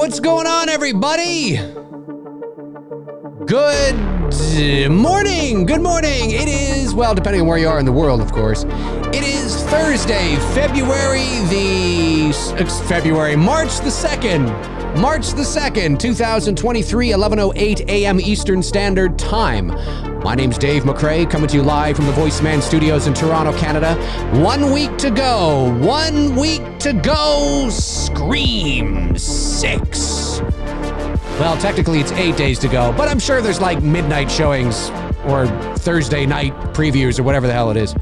What's going on, everybody? Good morning. Good morning. It is, well, depending on where you are in the world, of course. It is Thursday, March the 2nd, 2023, 11:08 a.m. Eastern Standard Time. My name's Dave McRae, coming to you live from the Voiceman Studios in Toronto, Canada. 1 week to go. 1 week to go. Scream 6. Well, technically it's 8 days to go, but I'm sure there's like midnight showings or Thursday night previews or whatever the hell it is.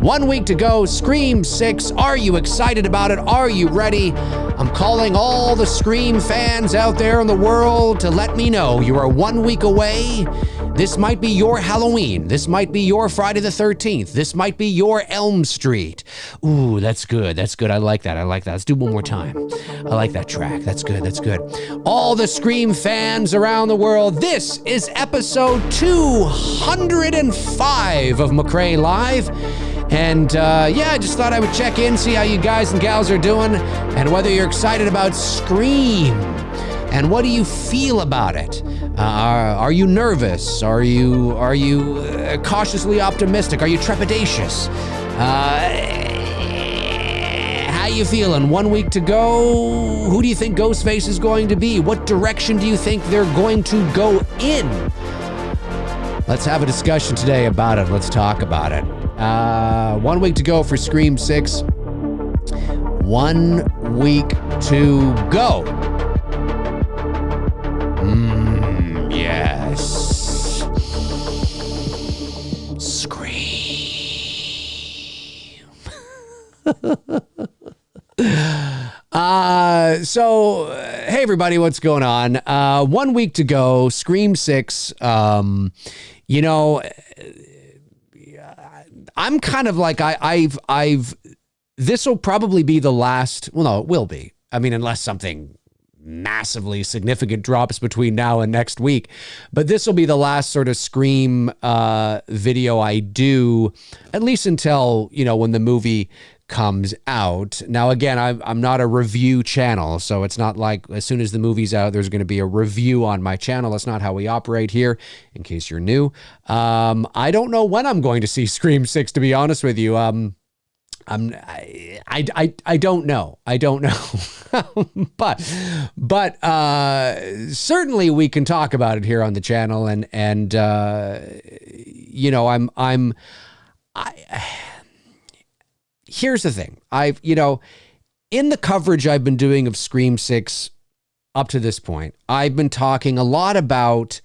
1 week to go, Scream 6. Are you excited about it? Are you ready? I'm calling all the Scream fans out there in the world to let me know you are 1 week away. This might be your Halloween. This might be your Friday the 13th. This might be your Elm Street. Ooh, that's good. That's good. I like that. Let's do one more time. I like that track. That's good. All the Scream fans around the world, this is episode 205 of McRae Live. And I just thought I would check in, see how you guys and gals are doing, and whether you're excited about Scream. And what do you feel about it? Are you nervous? Are you cautiously optimistic? Are you trepidatious? How you feeling? 1 week to go. Who do you think Ghostface is going to be? What direction do you think they're going to go in? Let's have a discussion today about it. Let's talk about it. 1 week to go for Scream 6. 1 week to go. Yes. Scream. Hey everybody, what's going on? 1 week to go, Scream 6. I'm kind of like, this will probably be the last, well, no, it will be. I mean, unless something massively significant drops between now and next week. But this will be the last sort of Scream video I do, at least until, when the movie comes out. Now, again, I'm not a review channel, so it's not like as soon as the movie's out, there's going to be a review on my channel. That's not how we operate here, in case you're new. I don't know when I'm going to see Scream 6, to be honest with you. I don't know. but certainly we can talk about it here on the channel. And here's the thing. In the coverage I've been doing of Scream 6 up to this point, I've been talking a lot about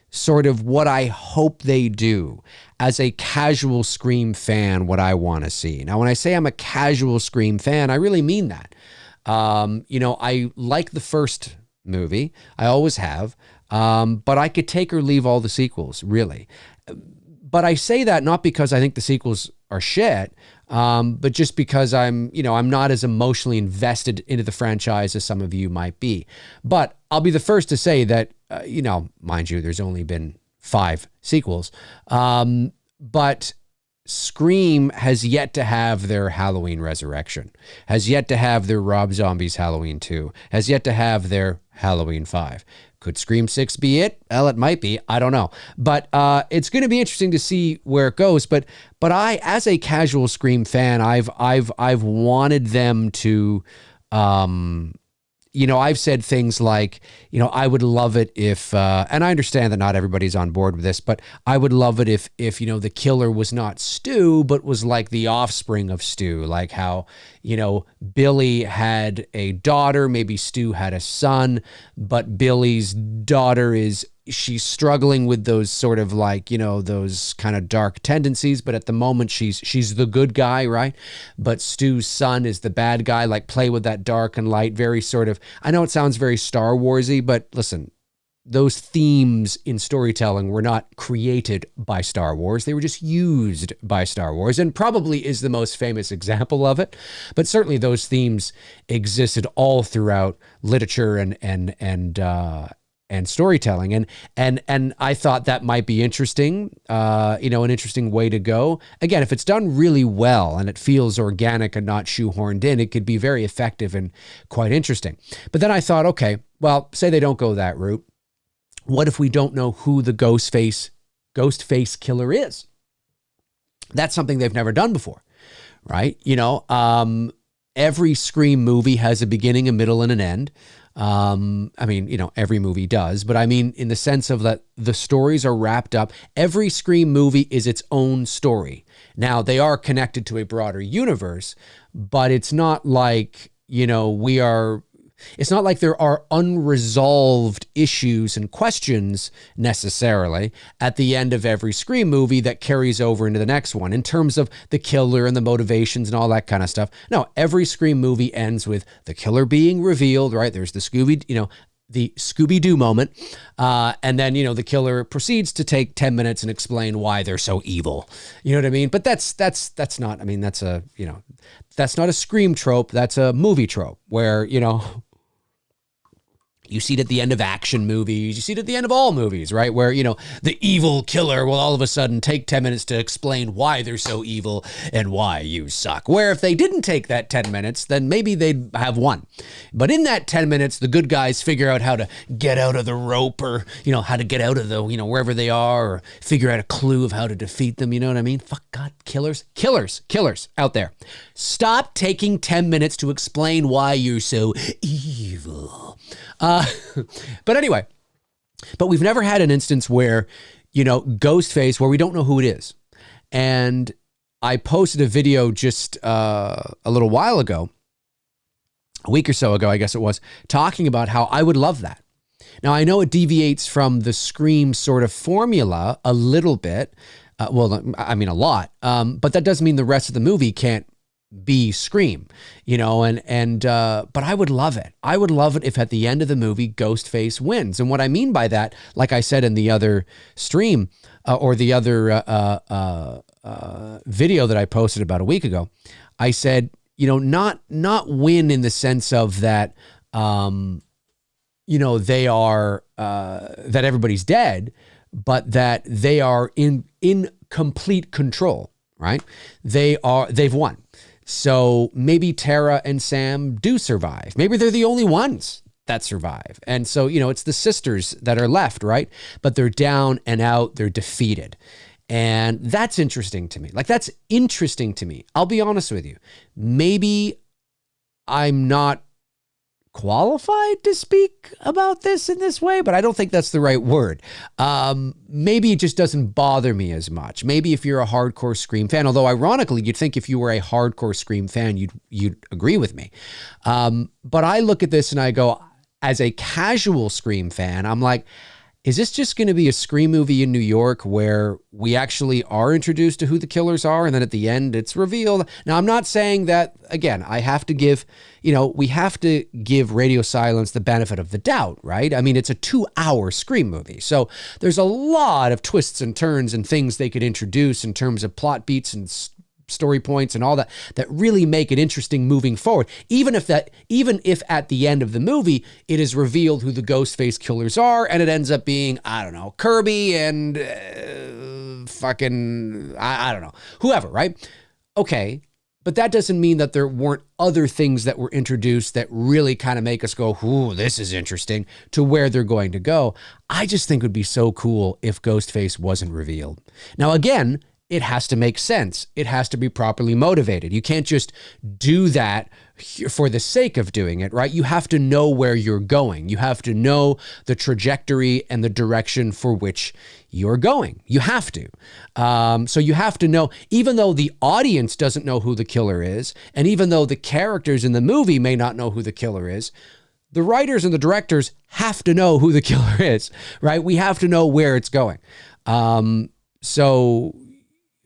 sort of what I hope they do as a casual Scream fan, what I want to see. Now, when I say I'm a casual Scream fan, I really mean that. I like the first movie. I always have. But I could take or leave all the sequels, really. But I say that not because I think the sequels are shit, but just because I'm not as emotionally invested into the franchise as some of you might be. But I'll be the first to say that, mind you, there's only been 5 sequels. But Scream has yet to have their Halloween Resurrection, has yet to have their Rob Zombie's Halloween 2, has yet to have their Halloween 5. Could Scream 6 be it? Well, it might be. I don't know. But it's going to be interesting to see where it goes. But I, as a casual Scream fan, I've wanted them to, I've said things like, I would love it if, and I understand that not everybody's on board with this, but I would love it if the killer was not Stu, but was like the offspring of Stu, like how, Billy had a daughter, maybe Stu had a son, but Billy's daughter she's struggling with those sort of like, those kind of dark tendencies, but at the moment she's the good guy, right? But Stu's son is the bad guy, like play with that dark and light, very sort of, I know it sounds very Star Warsy, but listen, those themes in storytelling were not created by Star Wars. They were just used by Star Wars, and probably is the most famous example of it. But certainly those themes existed all throughout literature and and storytelling. And I thought that might be interesting, an interesting way to go. Again, if it's done really well and it feels organic and not shoehorned in, it could be very effective and quite interesting. But then I thought, okay, well, say they don't go that route. What if we don't know who the Ghostface killer is? That's something they've never done before, right? Every Scream movie has a beginning, a middle, and an end. Every movie does, but I mean, in the sense of that the stories are wrapped up. Every Scream movie is its own story. Now, they are connected to a broader universe, but it's not like, it's not like there are unresolved issues and questions necessarily at the end of every Scream movie that carries over into the next one in terms of the killer and the motivations and all that kind of stuff. No, every Scream movie ends with the killer being revealed, right? There's the Scooby-Doo moment. And then, the killer proceeds to take 10 minutes and explain why they're so evil. You know what I mean? But that's not, that's not a Scream trope. That's a movie trope where, you see it at the end of action movies. You see it at the end of all movies, right? Where, the evil killer will all of a sudden take 10 minutes to explain why they're so evil and why you suck. Where if they didn't take that 10 minutes, then maybe they'd have won. But in that 10 minutes, the good guys figure out how to get out of the rope or, how to get out of the, wherever they are, or figure out a clue of how to defeat them. You know what I mean? Fuck God, killers out there. Stop taking 10 minutes to explain why you're so evil. But anyway, we've never had an instance where, Ghostface, where we don't know who it is. And I posted a video just a little while ago, a week or so ago, I guess it was, talking about how I would love that. Now, I know it deviates from the Scream sort of formula a little bit. A lot. But that doesn't mean the rest of the movie can't be Scream, but I would love it. I would love it if at the end of the movie, Ghostface wins. And what I mean by that, like I said in the other stream or the other video that I posted about a week ago, I said, not win in the sense of that, they are, that everybody's dead, but that they are in complete control, right? They've won. So maybe Tara and Sam do survive. Maybe they're the only ones that survive. And so, it's the sisters that are left, right? But they're down and out, they're defeated. And that's interesting to me. That's interesting to me. I'll be honest with you. Maybe I'm not qualified to speak about this in this way, but I don't think that's the right word. Maybe it just doesn't bother me as much. Maybe if you're a hardcore Scream fan, although ironically, you'd think if you were a hardcore Scream fan, you'd agree with me. But I look at this and I go, as a casual Scream fan, I'm like, is this just going to be a Scream movie in New York where we actually are introduced to who the killers are and then at the end it's revealed? Now, I'm not saying that, again, I have to give, we have to give Radio Silence the benefit of the doubt, right? I mean, it's a 2-hour Scream movie. So there's a lot of twists and turns and things they could introduce in terms of plot beats and story points and all that really make it interesting moving forward. Even if at the end of the movie, it is revealed who the Ghostface killers are and it ends up being, I don't know, Kirby and I don't know, whoever, right? Okay. But that doesn't mean that there weren't other things that were introduced that really kind of make us go, ooh, this is interesting, to where they're going to go. I just think it would be so cool if Ghostface wasn't revealed. Now, again, it has to make sense. It has to be properly motivated. You can't just do that for the sake of doing it, right? You have to know where you're going. You have to know the trajectory and the direction for which you're going. You have to. So you have to know, even though the audience doesn't know who the killer is, and even though the characters in the movie may not know who the killer is, the writers and the directors have to know who the killer is, right? We have to know where it's going.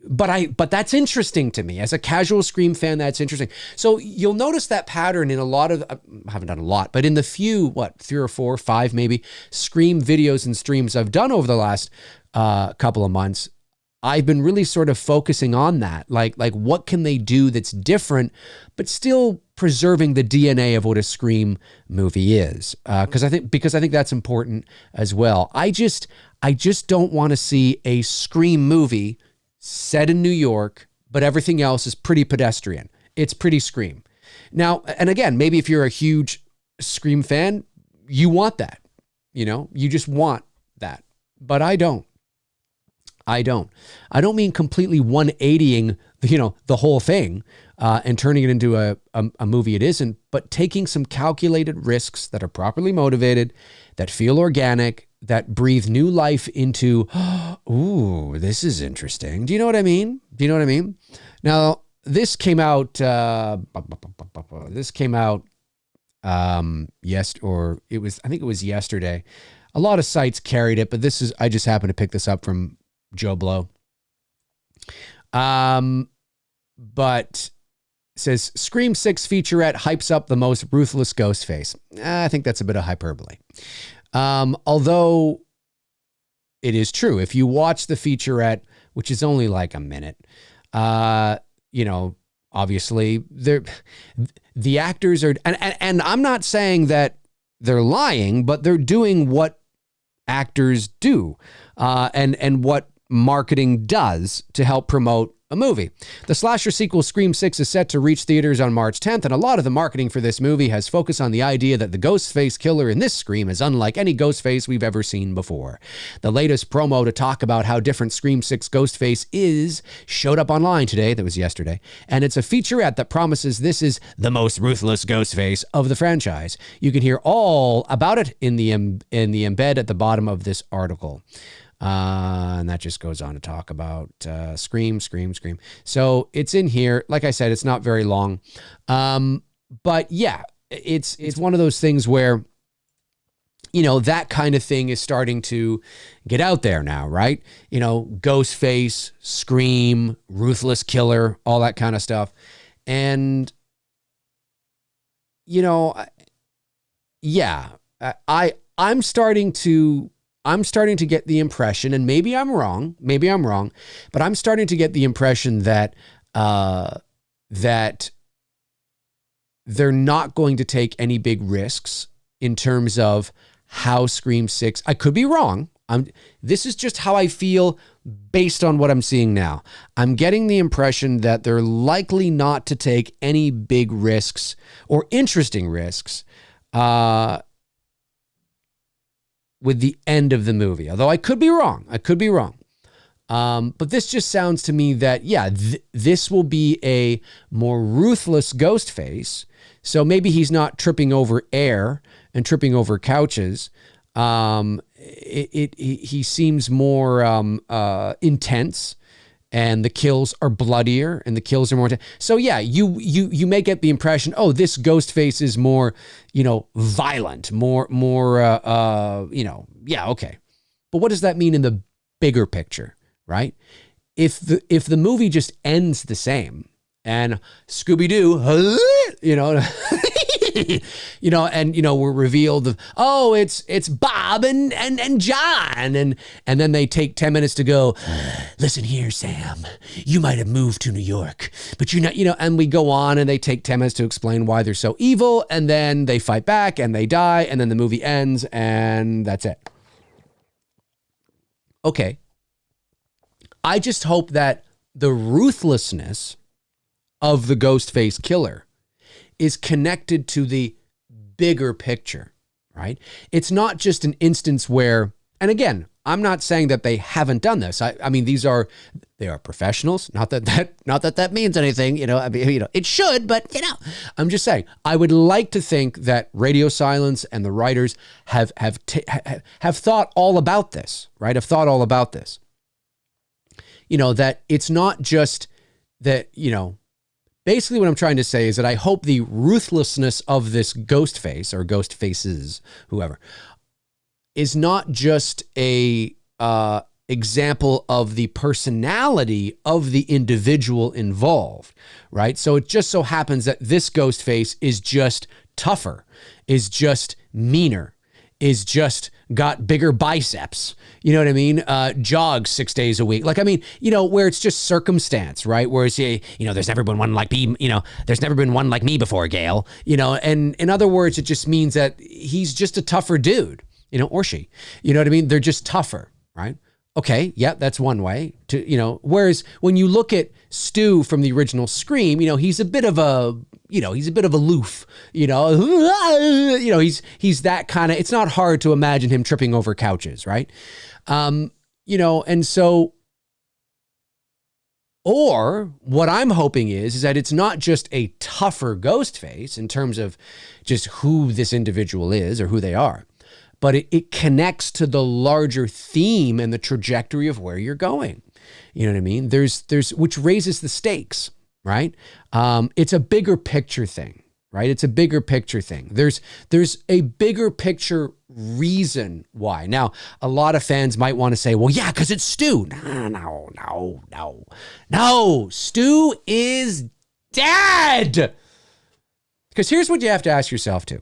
But that's interesting to me. As a casual Scream fan, that's interesting. So you'll notice that pattern in a lot of, I haven't done a lot, but in the few, 3 or 4, 5 maybe, Scream videos and streams I've done over the last couple of months, I've been really sort of focusing on that. Like what can they do that's different, but still preserving the DNA of what a Scream movie is? Because I think that's important as well. I just don't want to see a Scream movie set in New York, but everything else is pretty pedestrian. It's pretty Scream. Now, and again, maybe if you're a huge Scream fan, you want that. You just want that. But I don't. I don't mean completely 180ing, the whole thing and turning it into a movie it isn't, but taking some calculated risks that are properly motivated, that feel organic, that breathe new life into, ooh, this is interesting. Do you know what I mean? Now, this came out, I think it was yesterday. A lot of sites carried it, but I just happened to pick this up from Joe Blow. But says Scream 6 featurette hypes up the most ruthless Ghostface. I think that's a bit of hyperbole. Although it is true. If you watch the featurette, which is only like a minute, obviously the actors are, and I'm not saying that they're lying, but they're doing what actors do, and what marketing does to help promote a movie. The slasher sequel Scream 6 is set to reach theaters on March 10th, and a lot of the marketing for this movie has focused on the idea that the Ghostface killer in this Scream is unlike any Ghostface we've ever seen before. The latest promo to talk about how different Scream 6 Ghostface is showed up online today, that was yesterday, and it's a featurette that promises this is the most ruthless Ghostface of the franchise. You can hear all about it in the embed at the bottom of this article. And that just goes on to talk about Scream. So it's in here. Like I said, it's not very long. But yeah, it's one of those things where, that kind of thing is starting to get out there now, right? Ghostface, Scream, ruthless killer, all that kind of stuff. And, yeah, I'm starting to get the impression, and maybe I'm wrong, but I'm starting to get the impression that that they're not going to take any big risks in terms of how Scream 6, I could be wrong. This is just how I feel based on what I'm seeing now. I'm getting the impression that they're likely not to take any big risks or interesting risks, with the end of the movie. Although I could be wrong. But this just sounds to me that, yeah, this will be a more ruthless Ghostface. So maybe he's not tripping over air and tripping over couches. He seems more intense, and the kills are bloodier, and the kills are more intense. So yeah, you may get the impression, oh, this Ghostface is more, violent, more, yeah, okay. But what does that mean in the bigger picture, right? If the movie just ends the same, and Scooby-Doo, we're revealed, oh, it's Bob and John, and then they take 10 minutes to go, listen here, Sam, you might have moved to New York, but you're not, and we go on, and they take 10 minutes to explain why they're so evil, and then they fight back, and they die, and then the movie ends, and that's it. Okay. I just hope that the ruthlessness of the Ghostface killer is connected to the bigger picture, right? It's not just an instance where, and again, I'm not saying that they haven't done this. I mean, they are professionals. Not that means anything, it should, but I'm just saying, I would like to think that Radio Silence and the writers have thought all about this, right? Have thought all about this. That it's not just that, basically what I'm trying to say is that I hope the ruthlessness of this Ghostface, or Ghostfaces, whoever, is not just a example of the personality of the individual involved, right? So it just so happens that this Ghostface is just tougher, is just meaner, is just got bigger biceps. You know what I mean? Jogs 6 days a week. Like, I mean, you know, where it's just circumstance, right? Whereas, you know, there's never been one like me, you know, there's never been one like me before, Gail, you know, and in other words, it just means that he's just a tougher dude, you know, or she, you know what I mean? They're just tougher, right? Okay, yeah, that's one way to, you know, whereas when you look at Stu from the original Scream, you know, he's a bit of a, you know, he's a bit of aloof, you know, he's that kind of, it's not hard to imagine him tripping over couches, right? You know, and so, or what I'm hoping is that it's not just a tougher Ghostface in terms of just who this individual is or who they are, but it connects to the larger theme and the trajectory of where you're going. You know what I mean? There's which raises the stakes, right? It's a bigger picture thing, right? It's a bigger picture thing. There's a bigger picture reason why. Now, a lot of fans might want to say, well, yeah, because it's Stu. No. Stu is dead. Because here's what you have to ask yourself too.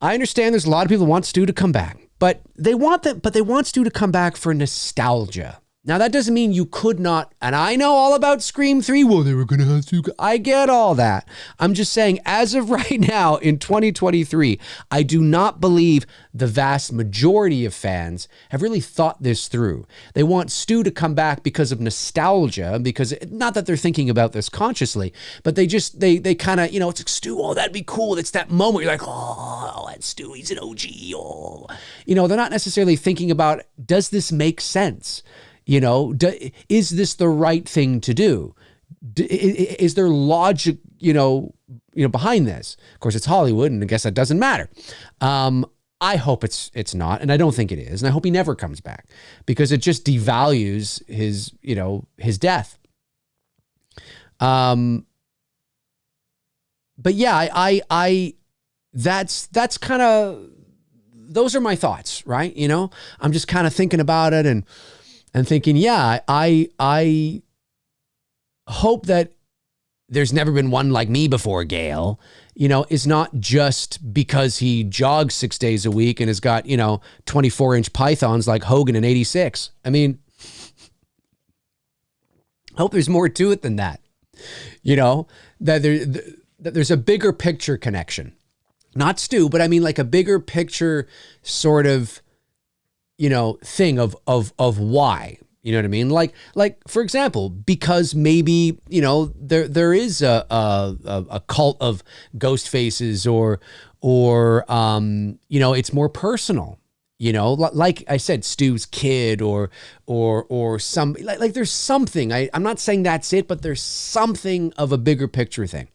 I understand there's a lot of people who want Stu to come back, but they want Stu to come back for nostalgia. Now, that doesn't mean you could not, and I know all about Scream 3. Well, they were going to have Stu. I get all that. I'm just saying, as of right now in 2023, I do not believe the vast majority of fans have really thought this through. They want Stu to come back because of nostalgia, because not that they're thinking about this consciously, but they kind of, you know, it's like, Stu, oh, that'd be cool. It's that moment. You're like, oh, that's Stu. He's an OG. Oh. You know, they're not necessarily thinking about, does this make sense? You know, is this the right thing to do? Is there logic, you know, behind this? Of course, it's Hollywood, and I guess that doesn't matter. I hope it's not, and I don't think it is, and I hope he never comes back because it just devalues his, you know, his death. But yeah, I that's kind of, those are my thoughts, right? You know, I'm just kind of thinking about it and thinking, yeah, I hope that there's never been one like me before, Gail, you know, is not just because he jogs 6 days a week and has got, you know, 24-inch pythons like Hogan in 86. I mean, I hope there's more to it than that, you know, that there's a bigger picture connection. Not Stu, but I mean like a bigger picture sort of, you know, thing of why, you know what I mean? Like for example, because maybe, you know, there is a cult of ghost faces or you know, it's more personal, you know, like I said, Stu's kid or some, like there's something, I'm not saying that's it, but there's something of a bigger picture thing.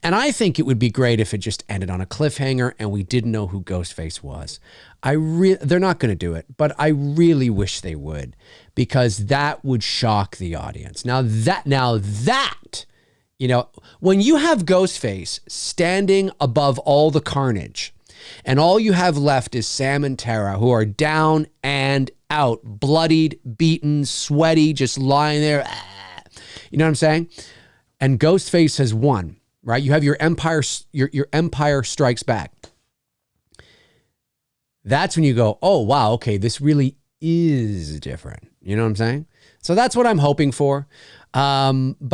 And I think it would be great if it just ended on a cliffhanger and we didn't know who Ghostface was. They're not going to do it, but I really wish they would, because that would shock the audience. Now that, you know, when you have Ghostface standing above all the carnage and all you have left is Sam and Tara, who are down and out, bloodied, beaten, sweaty, just lying there. You know what I'm saying? And Ghostface has won, right? You have your empire strikes back. That's when you go, oh, wow, okay, this really is different. You know what I'm saying? So that's what I'm hoping for. But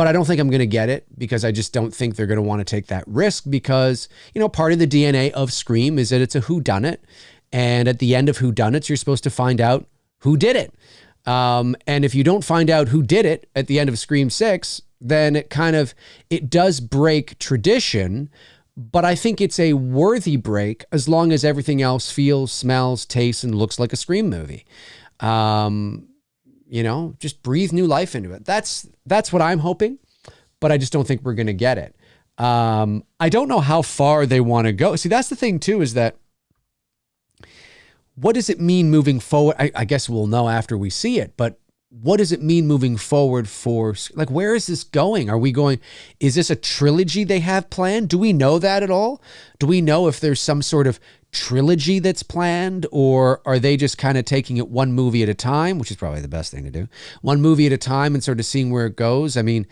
I don't think I'm going to get it, because I just don't think they're going to want to take that risk, because, you know, part of the DNA of Scream is that it's a whodunit. And at the end of whodunits, you're supposed to find out who did it. And if you don't find out who did it at the end of Scream 6, then it does break tradition. But I think it's a worthy break as long as everything else feels, smells, tastes, and looks like a Scream movie. You know, just breathe new life into it. That's what I'm hoping, but I just don't think we're going to get it. I don't know how far they want to go. See, that's the thing too, is that what does it mean moving forward? I guess we'll know after we see it, but what does it mean moving forward for, like, where is this going? Is this a trilogy they have planned? Do we know that at all? Do we know if there's some sort of trilogy that's planned, or are they just kind of taking it one movie at a time, which is probably the best thing to do, one movie at a time and sort of seeing where it goes? I mean,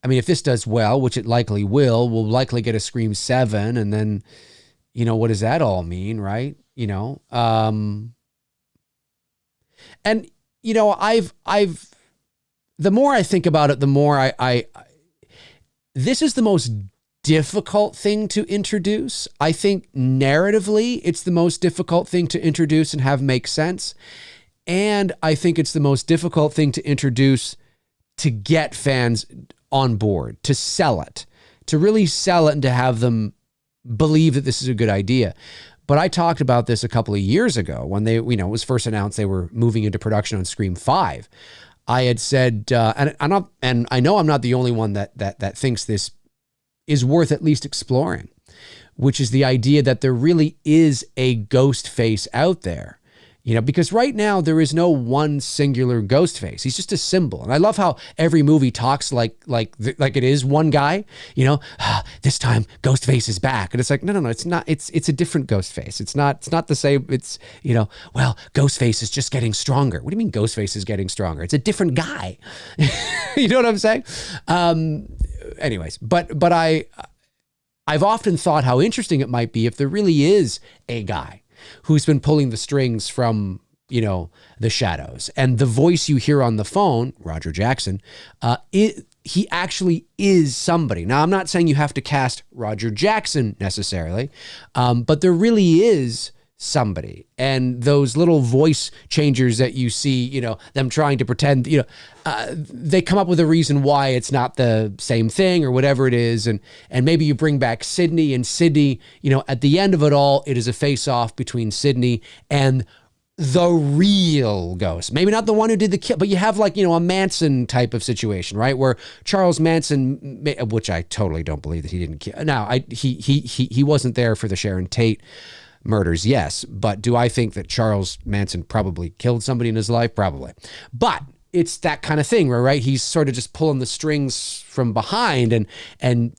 if this does well, which it likely will, we'll likely get a Scream 7, and then, what does that all mean, right? And I've the more I think about it, the more I this is the most difficult thing to introduce. I think narratively, it's the most difficult thing to introduce and have make sense. And I think it's the most difficult thing to introduce to get fans on board, to sell it, to really sell it and to have them believe that this is a good idea. But I talked about this a couple of years ago when it was first announced they were moving into production on Scream 5. I had said, and I know I'm not the only one that thinks this is worth at least exploring, which is the idea that there really is a Ghostface out there. Because right now there is no one singular Ghostface. He's just a symbol. And I love how every movie talks like it is one guy, this time Ghostface is back. And it's like, no, it's not. It's a different Ghostface. It's not the same. It's, well, Ghostface is just getting stronger. What do you mean Ghostface is getting stronger? It's a different guy. You know what I'm saying? Anyways, but I've often thought how interesting it might be if there really is a guy who's been pulling the strings from, the shadows. And the voice you hear on the phone, Roger Jackson, he actually is somebody. Now, I'm not saying you have to cast Roger Jackson necessarily, but there really is somebody. And those little voice changers that you see, them trying to pretend, they come up with a reason why it's not the same thing or whatever it is. And maybe you bring back Sydney, and Sydney, at the end of it all, it is a face-off between Sydney and the real ghost. Maybe not the one who did the kill, but you have a Manson type of situation, right? Where Charles Manson, which I totally don't believe that he didn't kill. Now, he wasn't there for the Sharon Tate murders, yes. But do I think that Charles Manson probably killed somebody in his life? Probably. But it's that kind of thing, right? He's sort of just pulling the strings from behind, and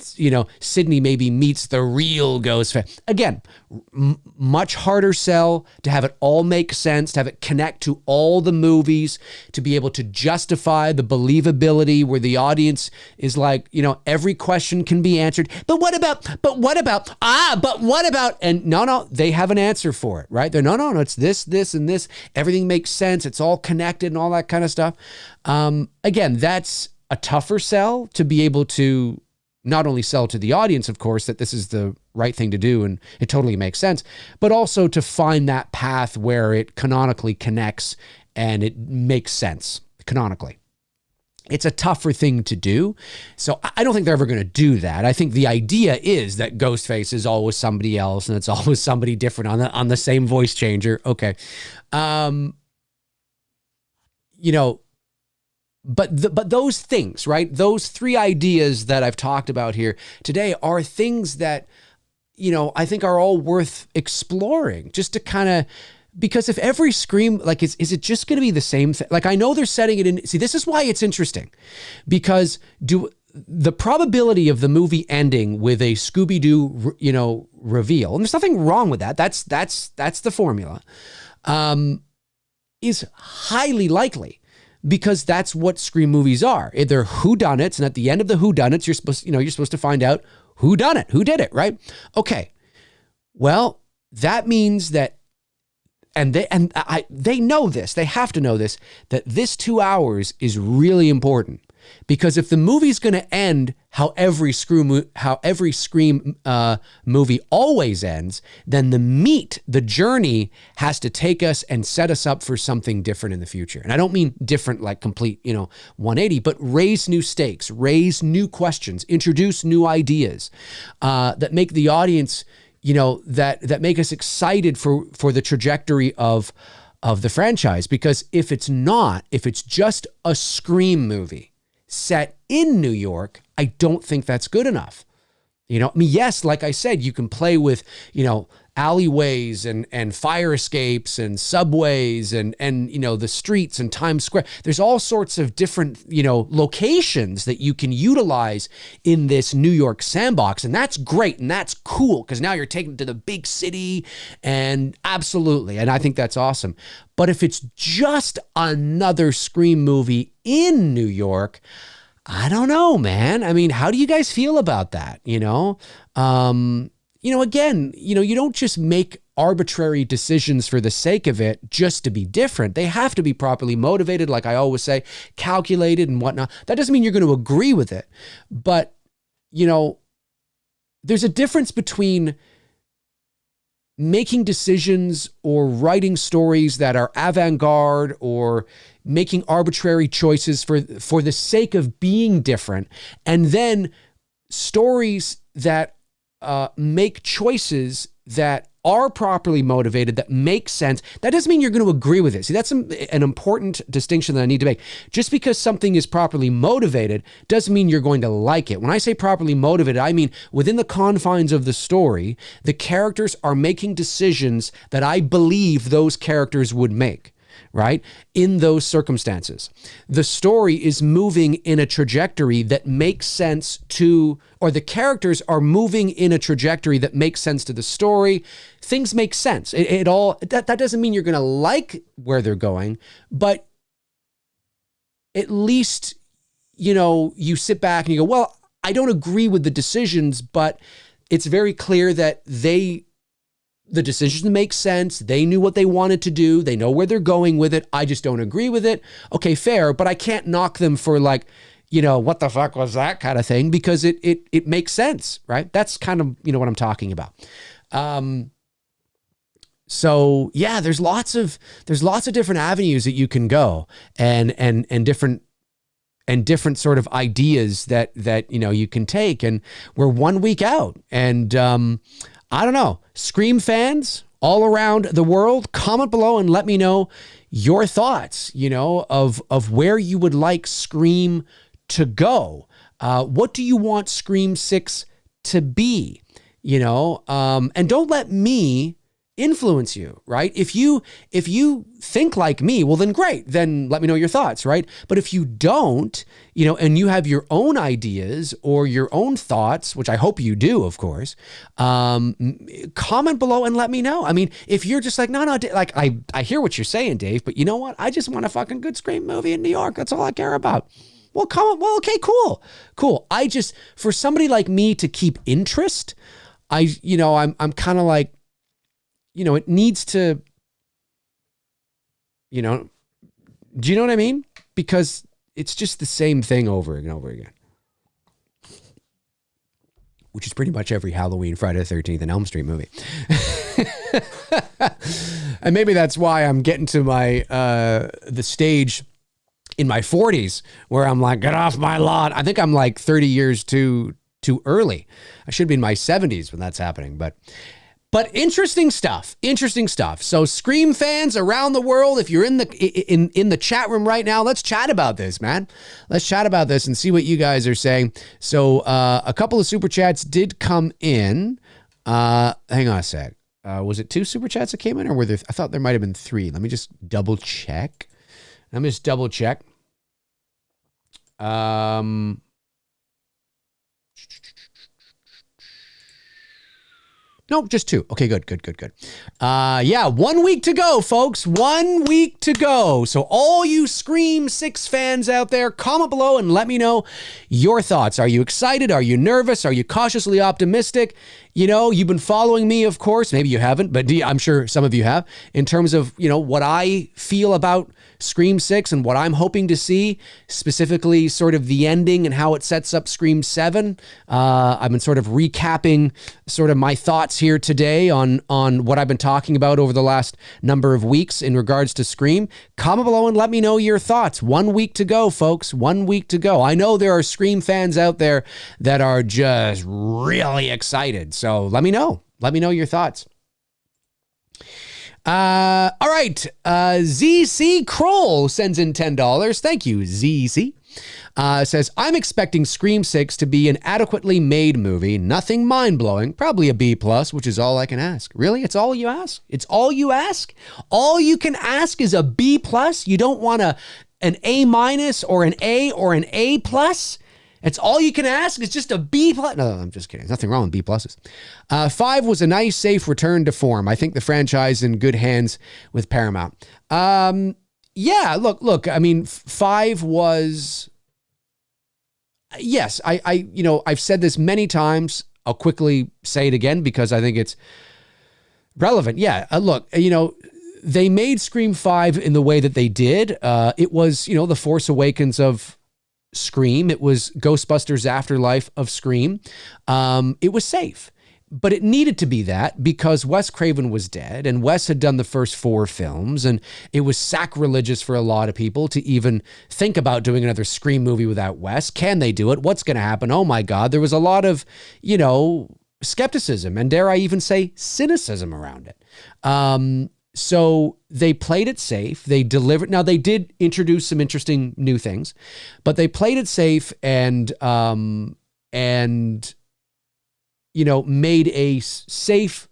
Sydney maybe meets the real Ghostface. Again, much harder sell, to have it all make sense, to have it connect to all the movies, to be able to justify the believability where the audience is like, every question can be answered. But what about, and no, they have an answer for it, right? They're no, it's this, and this. Everything makes sense. It's all connected and all that kind of stuff. Again, that's a tougher sell, to be able to not only sell to the audience, of course, that this is the right thing to do and it totally makes sense, but also to find that path where it canonically connects and it makes sense canonically. It's a tougher thing to do. So I don't think they're ever going to do that. I think the idea is that Ghostface is always somebody else and it's always somebody different on the same voice changer. Okay. But those things, right? Those three ideas that I've talked about here today are things that, I think are all worth exploring, just to kind of, because if every Scream, is it just going to be the same thing? I know they're setting it in. See, this is why it's interesting, because the probability of the movie ending with a Scooby-Doo, reveal, and there's nothing wrong with that. That's the formula, is highly likely. Because that's what Scream movies are. They're whodunits, and at the end of the whodunits, you're supposed to find out who done it, who did it, right? Okay. Well, that means that, they know this. They have to know this, that this 2 hours is really important. Because if the movie's going to end how every Scream movie always ends, then the journey has to take us and set us up for something different in the future. And I don't mean different like complete, 180, but raise new stakes, raise new questions, introduce new ideas that make the audience, that make us excited for the trajectory of the franchise. Because if it's just a Scream movie set in New York, I don't think that's good enough. Yes, like I said, you can play with, alleyways and fire escapes and subways and the streets and Times Square. There's all sorts of different, locations that you can utilize in this New York sandbox. And that's great. And that's cool, because now you're taken to the big city, and absolutely. And I think that's awesome. But if it's just another Scream movie in New York, I don't know, man. I mean, how do you guys feel about that? again, you don't just make arbitrary decisions for the sake of it just to be different. They have to be properly motivated, like I always say, calculated and whatnot. That doesn't mean you're going to agree with it. But, there's a difference between making decisions or writing stories that are avant-garde or making arbitrary choices for the sake of being different, and then stories that make choices that are properly motivated, that make sense. That doesn't mean you're going to agree with it. See, that's an important distinction that I need to make. Just because something is properly motivated doesn't mean you're going to like it. When I say properly motivated, I mean within the confines of the story, the characters are making decisions that I believe those characters would make. Right? In those circumstances, the story is moving in a trajectory that makes sense to, or the characters are moving in a trajectory that makes sense to the story. Things make sense. That doesn't mean you're going to like where they're going, but at least, you sit back and you go, well, I don't agree with the decisions, but it's very clear that the decisions make sense. They knew what they wanted to do. They know where they're going with it. I just don't agree with it. Okay, fair, but I can't knock them for what the fuck was that kind of thing, because it makes sense, right? That's kind of, what I'm talking about. So yeah, there's lots of different avenues that you can go and different sort of ideas that you can take. And we're 1 week out, and I don't know, Scream fans all around the world, comment below and let me know your thoughts, of where you would like Scream to go. What do you want Scream 6 to be? And don't let me influence you, right? If you think like me, well then great, then let me know your thoughts, right? But if you don't, and you have your own ideas or your own thoughts, which I hope you do, of course, comment below and let me know. I mean, if you're just like, no, like I hear what you're saying, Dave, but you know what? I just want a fucking good Scream movie in New York. That's all I care about. Well, okay, cool. For somebody like me to keep interest, I'm kind of like, it needs to, do you know what I mean? Because it's just the same thing over and over again, which is pretty much every Halloween, Friday the 13th, and Elm Street movie. And maybe that's why I'm getting to my, the stage in my 40s where I'm like, get off my lawn. I think I'm like 30 years too early. I should be in my 70s when that's happening, but interesting stuff. So Scream fans around the world, if you're in the chat room right now, let's chat about this, man. Let's chat about this and see what you guys are saying. So a couple of super chats did come in. Hang on a sec. Was it 2 super chats that came in, or were there? I thought there might have been 3. Let me just double check. No, just 2. Okay, good. Yeah, 1 week to go, folks. 1 week to go. So all you Scream 6 fans out there, comment below and let me know your thoughts. Are you excited? Are you nervous? Are you cautiously optimistic? You've been following me, of course. Maybe you haven't, but I'm sure some of you have, in terms of, what I feel about Scream 6 and what I'm hoping to see, specifically sort of the ending and how it sets up Scream 7. I've been sort of recapping sort of my thoughts here today on what I've been talking about over the last number of weeks in regards to Scream. Comment below and let me know your thoughts. 1 week to go, folks. 1 week to go. I know there are Scream fans out there that are just really excited. So let me know. Let me know your thoughts. All right. ZC Kroll sends in $10. Thank you, ZC. Says, I'm expecting Scream 6 to be an adequately made movie. Nothing mind-blowing. Probably a B+, which is all I can ask. Really? It's all you ask? It's all you ask? All you can ask is a B+? You don't want an A- or an A or an A+? It's all you can ask. It's just a B+. No, I'm just kidding. Nothing wrong with B+. 5 was a nice, safe return to form. I think the franchise in good hands with Paramount. Yeah, look. I mean, 5 was. Yes, I've said this many times I'll quickly say it again because I think it's relevant. Yeah, look, they made Scream 5 in the way that they did. It was, the Force Awakens of Scream. It was Ghostbusters Afterlife of Scream. It was safe. But it needed to be that because Wes Craven was dead and Wes had done the first 4 films, and it was sacrilegious for a lot of people to even think about doing another Scream movie without Wes. Can they do it? What's going to happen? Oh my God. There was a lot of, skepticism and, dare I even say, cynicism around it. So they played it safe. They delivered. Now, they did introduce some interesting new things, but they played it safe and made a safe,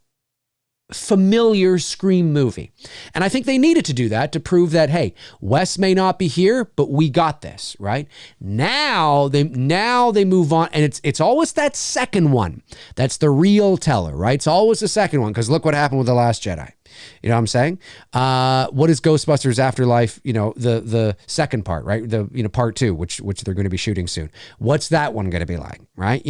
familiar Scream movie. And I think they needed to do that to prove that, hey, Wes may not be here, but we got this, right? Now they move on, and it's always that second one that's the real teller, right? It's always the second one, because look what happened with The Last Jedi. You know what I'm saying? What is Ghostbusters Afterlife? The second part, right? Part 2, which they're going to be shooting soon. What's that one going to be like, right?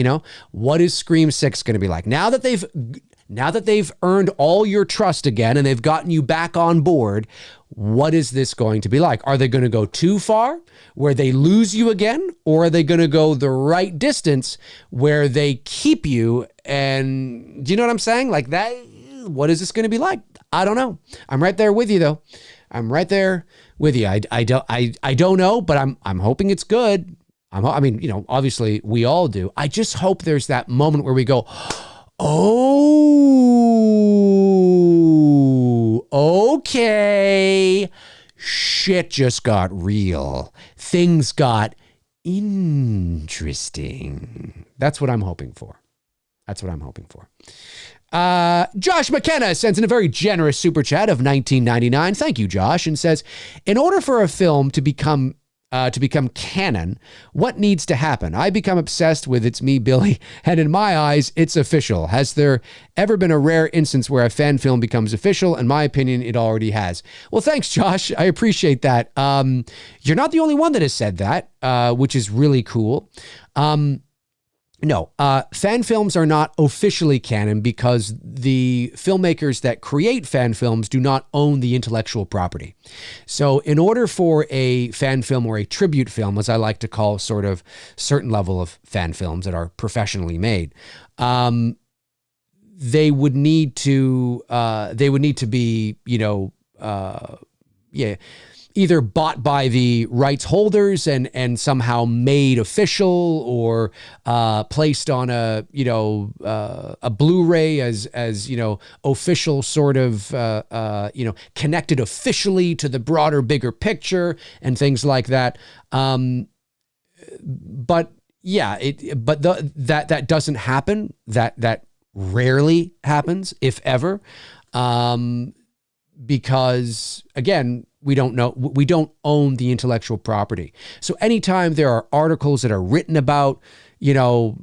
What is Scream 6 going to be like? Now that they've earned all your trust again and they've gotten you back on board, what is this going to be like? Are they going to go too far where they lose you again? Or are they going to go the right distance where they keep you? And do you know what I'm saying? Like that, what is this going to be like? I don't know. I'm right there with you though. I'm right there with you. I don't know, but I'm hoping it's good. Obviously we all do. I just hope there's that moment where we go, oh, okay. Shit just got real. Things got interesting. That's what I'm hoping for. Josh McKenna sends in a very generous super chat of $19.99. Thank you, Josh, and says, in order for a film to become canon, what needs to happen? I become obsessed with It's Me, Billy, and in my eyes, it's official. Has there ever been a rare instance where a fan film becomes official? In my opinion, it already has. Well, thanks, Josh. I appreciate that. You're not the only one that has said that, which is really cool. No, fan films are not officially canon because the filmmakers that create fan films do not own the intellectual property. So in order for a fan film or a tribute film, as I like to call sort of certain level of fan films that are professionally made, they would need to be, either bought by the rights holders and somehow made official, or placed on a Blu-ray as official, sort of connected officially to the broader, bigger picture and things like that. But yeah, that doesn't happen. That rarely happens, if ever, because again, we don't own the intellectual property. So anytime there are articles that are written about, the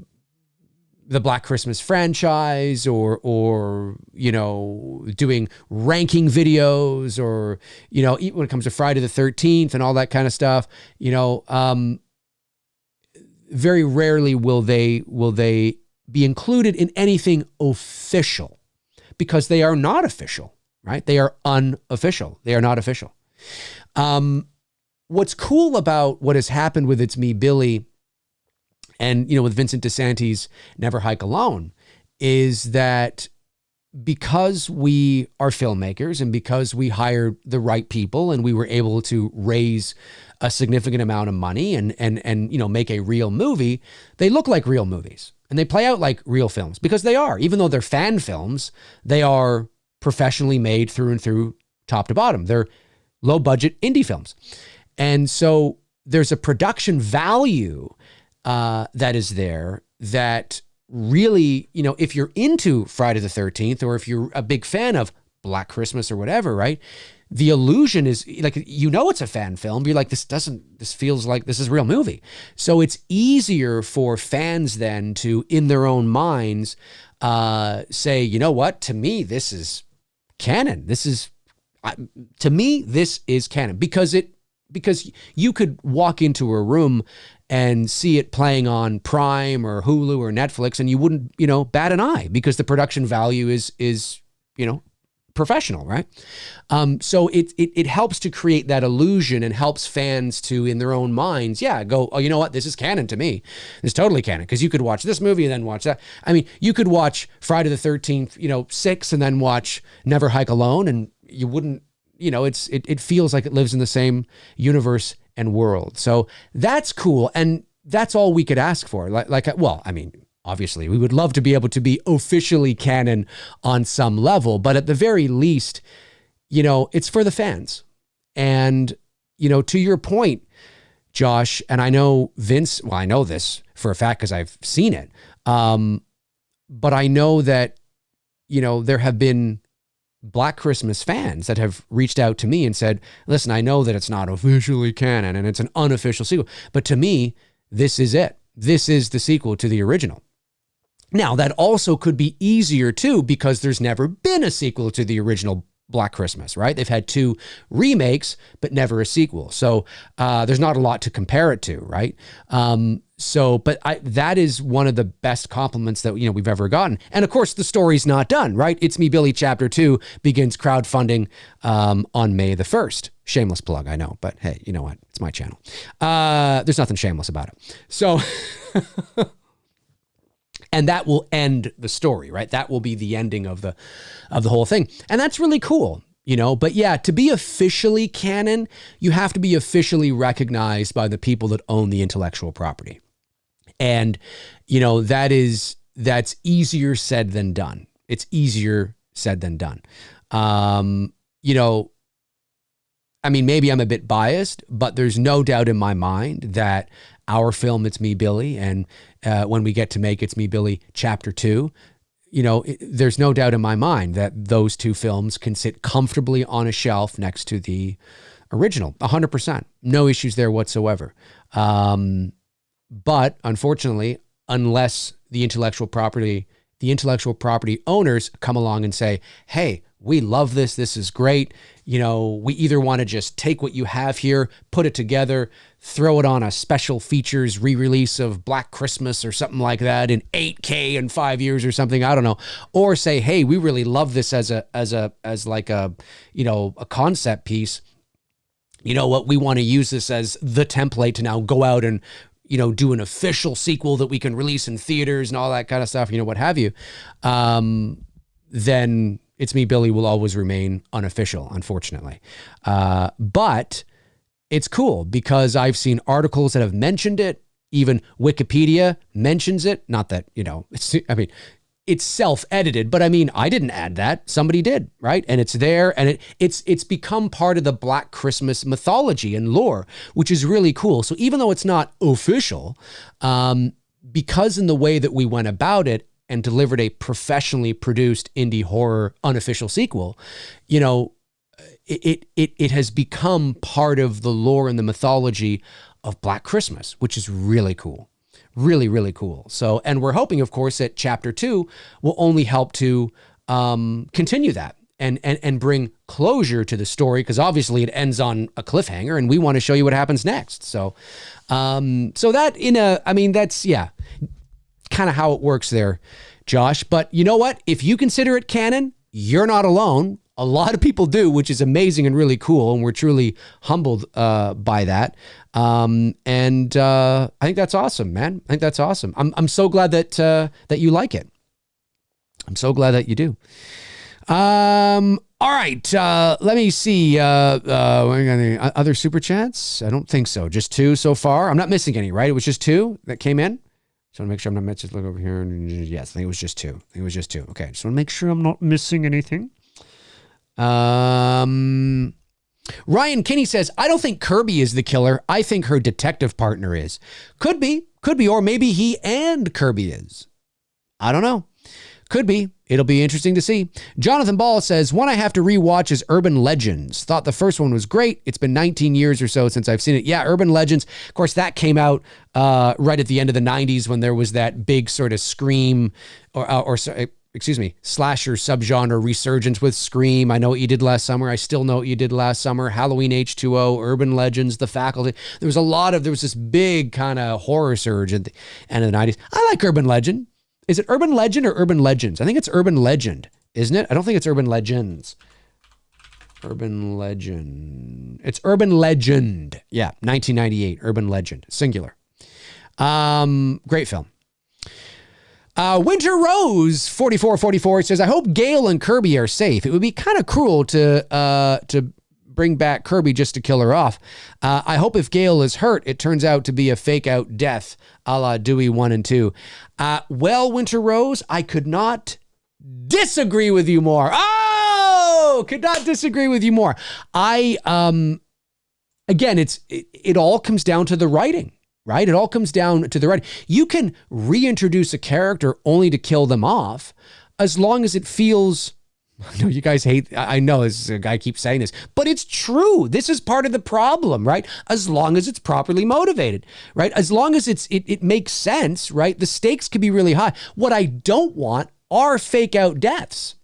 Black Christmas franchise or doing ranking videos, or, even when it comes to Friday the 13th and all that kind of stuff, very rarely will they be included in anything official, because they are not official, right? They are unofficial. They are not official. What's cool about what has happened with It's Me, Billy, and, with Vincent DeSantis' Never Hike Alone, is that because we are filmmakers and because we hired the right people and we were able to raise a significant amount of money and make a real movie, they look like real movies and they play out like real films, because they are. Even though they're fan films, they are professionally made through and through, top to bottom. They're low budget indie films. And so there's a production value that is there that really, if you're into Friday the 13th, or if you're a big fan of Black Christmas or whatever, right? The illusion is like, it's a fan film. You're like, this feels like this is a real movie. So it's easier for fans then to, in their own minds, say, you know what, to me, this is canon. To me, this is canon, because it because you could walk into a room and see it playing on Prime or Hulu or Netflix, and you wouldn't, bat an eye, because the production value is professional, right? So it helps to create that illusion and helps fans to, in their own minds, go, oh, you know what? This is canon to me. It's totally canon, because you could watch this movie and then watch that. I mean, you could watch Friday the 13th, 6, and then watch Never Hike Alone, and you wouldn't, it feels like it lives in the same universe and world. So that's cool. And that's all we could ask for. Obviously we would love to be able to be officially canon on some level, but at the very least, it's for the fans. And, to your point, Josh, and I know Vince, well, I know this for a fact because I've seen it. But I know that, there have been Black Christmas fans that have reached out to me and said, listen, I know that it's not officially canon and it's an unofficial sequel, but to me, this is it. This is the sequel to the original. Now, that also could be easier too, because there's never been a sequel to the original Black Christmas, right? They've had 2 remakes, but never a sequel. So there's not a lot to compare it to, right? That is one of the best compliments that we've ever gotten. And of course, the story's not done, right? It's Me, Billy Chapter 2 begins crowdfunding on May the 1st. Shameless plug, I know, but hey, you know what? It's my channel. There's nothing shameless about it. So, and that will end the story, right? That will be the ending of the whole thing. And that's really cool. But yeah, to be officially canon, you have to be officially recognized by the people that own the intellectual property. And, that's easier said than done. It's easier said than done. Maybe I'm a bit biased, but there's no doubt in my mind that our film, It's Me, Billy, and when we get to make It's Me, Billy Chapter 2, there's no doubt in my mind that those 2 films can sit comfortably on a shelf next to the original, 100%. No issues there whatsoever. But unfortunately, unless the intellectual property owners come along and say, hey, we love this. This is great. We either want to just take what you have here, put it together, throw it on a special features re-release of Black Christmas or something like that in 8K in 5 years or something. I don't know. Or say, hey, we really love this as a concept piece. You know what? We want to use this as the template to now go out and, do an official sequel that we can release in theaters and all that kind of stuff, what have you. Then It's Me, Billy will always remain unofficial, unfortunately. But it's cool because I've seen articles that have mentioned it. Even Wikipedia mentions it. Not that, it's self-edited, but I didn't add that. Somebody did, right? And it's there, and it's become part of the Black Christmas mythology and lore, which is really cool. So even though it's not official, because in the way that we went about it and delivered a professionally produced indie horror unofficial sequel, it has become part of the lore and the mythology of Black Christmas, which is really cool. Really, really cool. So, and we're hoping, of course, that Chapter 2 will only help to continue that and bring closure to the story, because obviously it ends on a cliffhanger and we want to show you what happens next. So, that's kind of how it works there, Josh. But you know what? If you consider it canon, you're not alone. A lot of people do, which is amazing and really cool. And we're truly humbled by that. I think that's awesome, man. I think that's awesome. I'm so glad that you like it. I'm so glad that you do. All right. Let me see. Other super chats? I don't think so. Just 2 so far. I'm not missing any, right? It was just 2 that came in. Just want to make sure I'm not missing. Look over here. Yes, I think it was just 2. Okay. Just want to make sure I'm not missing anything. Ryan Kinney says, I don't think Kirby is the killer. I think her detective partner is. Could be, or maybe he and Kirby is. I don't know. Could be. It'll be interesting to see. Jonathan Ball says, one I have to rewatch is Urban Legends. Thought the first one was great. It's been 19 years or so since I've seen it. Yeah, Urban Legends. Of course, that came out right at the end of the 90s when there was that big sort of Scream or slasher subgenre resurgence with Scream, I Know What You Did Last Summer, I Still Know What You Did Last Summer, Halloween H2O, Urban Legends, The Faculty. There was this big kind of horror surge at the end of the 90s. I like Urban Legend. Is it Urban Legend or Urban Legends? I think it's Urban Legend, isn't it? I don't think it's Urban Legends. Urban Legend. It's Urban Legend. Yeah, 1998, Urban Legend, singular. Great film. Winter Rose 4444 says, I hope Gail and Kirby are safe. It would be kind of cruel to bring back Kirby just to kill her off. I hope if Gail is hurt, it turns out to be a fake out death, a la Dewey 1 and 2. Well, Winter Rose, I could not disagree with you more. Could not disagree with you more. Again, it all comes down to the writing. Right? It all comes down to the writing. You can reintroduce a character only to kill them off as long as it feels, I know you guys hate, I know this guy keeps saying this, but it's true. This is part of the problem, right? As long as it's properly motivated, right? As long as it makes sense, right? The stakes can be really high. What I don't want are fake out deaths.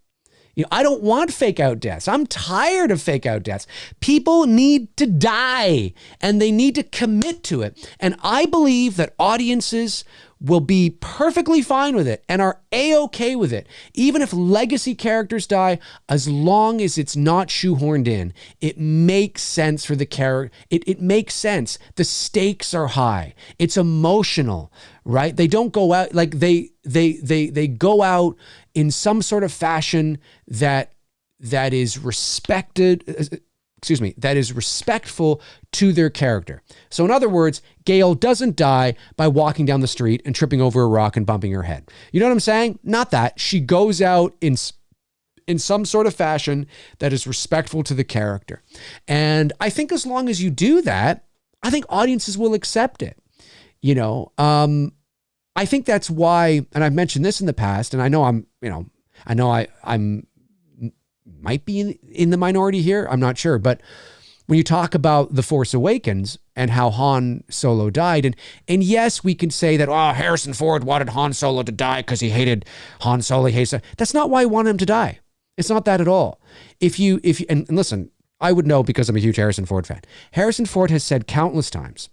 I don't want fake out deaths. I'm tired of fake out deaths. People need to die and they need to commit to it. And I believe that audiences will be perfectly fine with it and are A-okay with it. Even if legacy characters die, as long as it's not shoehorned in, it makes sense for the character. It makes sense. The stakes are high. It's emotional, right? They don't go out like they go out in some sort of fashion that is respectful to their character. So in other words, Gail doesn't die by walking down the street and tripping over a rock and bumping her head. You know what I'm saying? Not that. She goes out in some sort of fashion that is respectful to the character. And I think as long as you do that, I think audiences will accept it. I think that's why, and I've mentioned this in the past, and I know I'm might be in the minority here. I'm not sure. But when you talk about The Force Awakens and how Han Solo died, and yes, we can say that, Harrison Ford wanted Han Solo to die because he hated Han Solo. That's not why he wanted him to die. It's not that at all. If you and listen, I would know because I'm a huge Harrison Ford fan. Harrison Ford has said countless times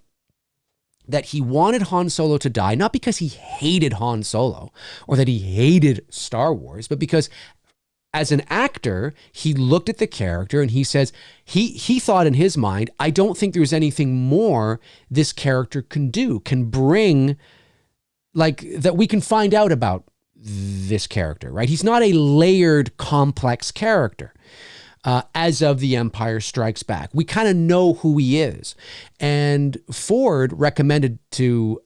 that he wanted Han Solo to die, not because he hated Han Solo or that he hated Star Wars, but because as an actor, he looked at the character and he says, he thought in his mind, I don't think there's anything more this character can bring, like that we can find out about this character, right? He's not a layered, complex character. As of The Empire Strikes Back, we kind of know who he is. And Ford recommended to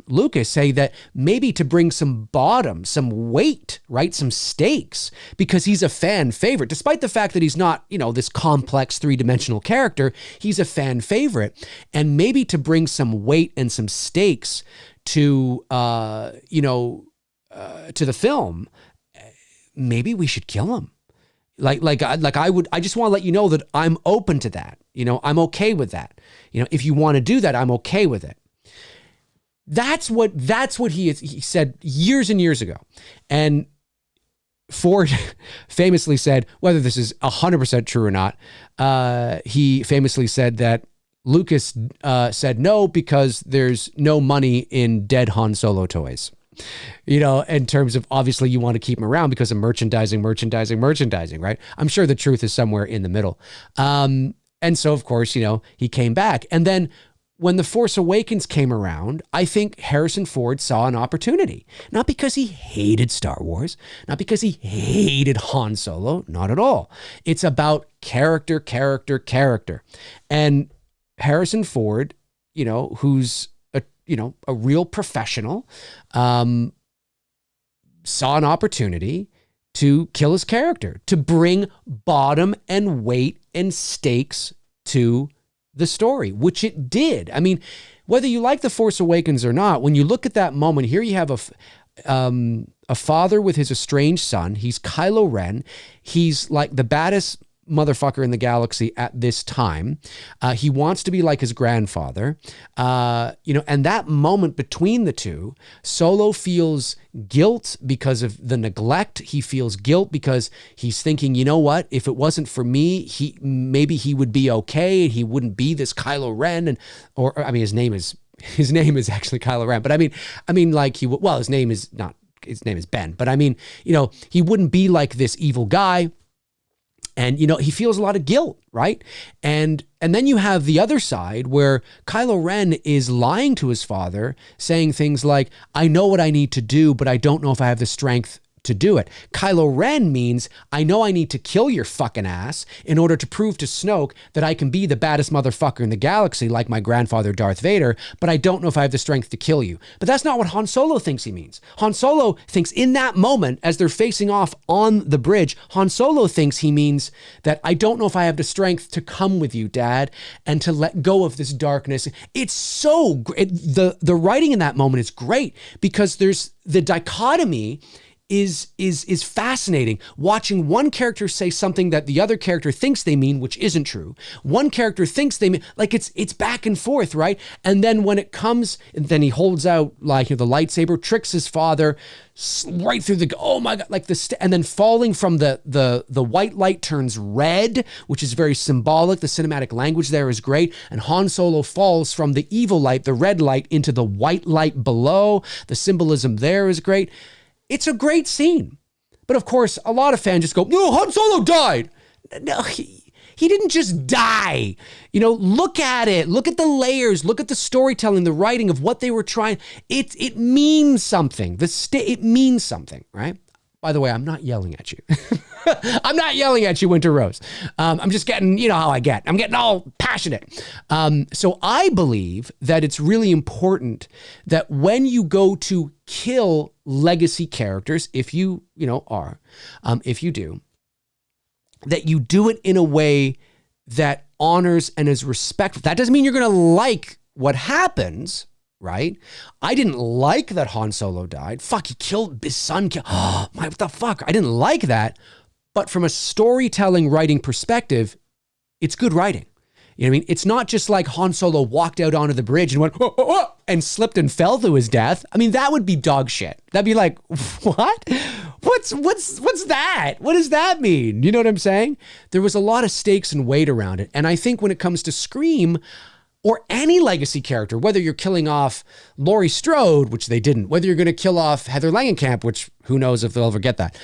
Lucas, say that maybe to bring some weight, right? Some stakes, because he's a fan favorite. Despite the fact that he's not, this complex three-dimensional character, he's a fan favorite. And maybe to bring some weight and some stakes to, to the film, maybe we should kill him. I just want to let you know that I'm open to that. I'm okay with that. If you want to do that, I'm okay with it. That's what he said years and years ago. And Ford famously said, whether this is 100% true or not, he famously said that Lucas said no because there's no money in dead Han Solo toys. In terms of, obviously you want to keep him around because of merchandising, right? I'm sure the truth is somewhere in the middle. And so of course, he came back. And then when The Force Awakens came around, I think Harrison Ford saw an opportunity, not because he hated Star Wars, not because he hated Han Solo, not at all. It's about character. And Harrison Ford, who's a real professional, saw an opportunity to kill his character, to bring bottom and weight and stakes to the story, which it did. I mean, whether you like The Force Awakens or not, when you look at that moment, here you have a father with his estranged son. He's Kylo Ren. He's like the baddest motherfucker in the galaxy at this time. He wants to be like his grandfather. And that moment between the two, Solo feels guilt because of the neglect. He feels guilt because he's thinking, you know what? If it wasn't for me, maybe he would be okay. He wouldn't be this Kylo Ren. His name is actually Kylo Ren. But his name is Ben. But he wouldn't be like this evil guy. And, he feels a lot of guilt, right? And then you have the other side where Kylo Ren is lying to his father, saying things like, I know what I need to do, but I don't know if I have the strength to do it. Kylo Ren means, I know I need to kill your fucking ass in order to prove to Snoke that I can be the baddest motherfucker in the galaxy like my grandfather Darth Vader, but I don't know if I have the strength to kill you. But that's not what Han Solo thinks he means. Han Solo thinks in that moment, as they're facing off on the bridge, Han Solo thinks he means that I don't know if I have the strength to come with you, Dad, and to let go of this darkness. It's so great. The writing in that moment is great because there's the dichotomy is fascinating. Watching one character say something that the other character thinks they mean, which isn't true. One character thinks they mean, like it's back and forth, right? And then when it comes, then he holds out like the lightsaber, tricks his father right through oh my God, like and then falling from the white light turns red, which is very symbolic. The cinematic language there is great. And Han Solo falls from the evil light, the red light, into the white light below. The symbolism there is great. It's a great scene. But of course, a lot of fans just go, no, Han Solo died. No, he didn't just die. Look at it. Look at the layers. Look at the storytelling, the writing of what they were trying. It means something. It means something, right? By the way, I'm not yelling at you. I'm not yelling at you, Winter Rose. I'm just getting, how I get. I'm getting all passionate. So I believe that it's really important that when you go to kill legacy characters, if you do, that you do it in a way that honors and is respectful. That doesn't mean you're going to like what happens, right? I didn't like that Han Solo died. Fuck, he killed his son. What the fuck? I didn't like that. But from a storytelling writing perspective, it's good writing. You know what I mean? It's not just like Han Solo walked out onto the bridge and went, and slipped and fell to his death. I mean, that would be dog shit. That'd be like, what? What's that? What does that mean? You know what I'm saying? There was a lot of stakes and weight around it. And I think when it comes to Scream, or any legacy character, whether you're killing off Laurie Strode, which they didn't, whether you're going to kill off Heather Langenkamp, which who knows if they'll ever get that,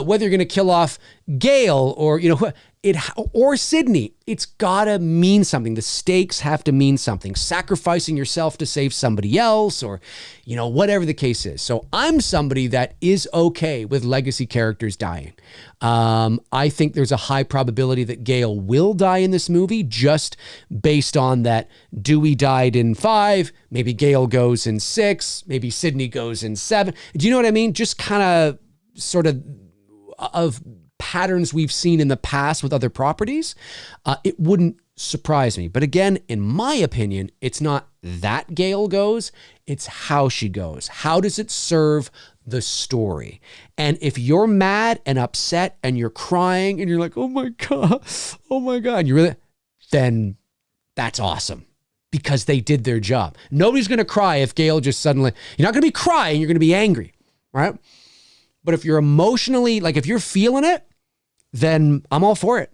whether you're going to kill off Gail or Sydney, it's gotta mean something. The stakes have to mean something. Sacrificing yourself to save somebody else, or whatever the case is. So I'm somebody that is okay with legacy characters dying. I think there's a high probability that Gail will die in this movie, just based on that Dewey died in 5, maybe Gail goes in 6, maybe Sydney goes in 7. Do you know what I mean? Just kind of sort of patterns we've seen in the past with other properties. It wouldn't surprise me. But again, in my opinion, it's not that Gail goes, it's how she goes. How does it serve the story? And if you're mad and upset and you're crying and you're like, oh my God, then that's awesome, because they did their job. Nobody's going to cry if Gail just suddenly, you're not going to be crying, you're going to be angry, right? But if you're emotionally, like if you're feeling it, then I'm all for it.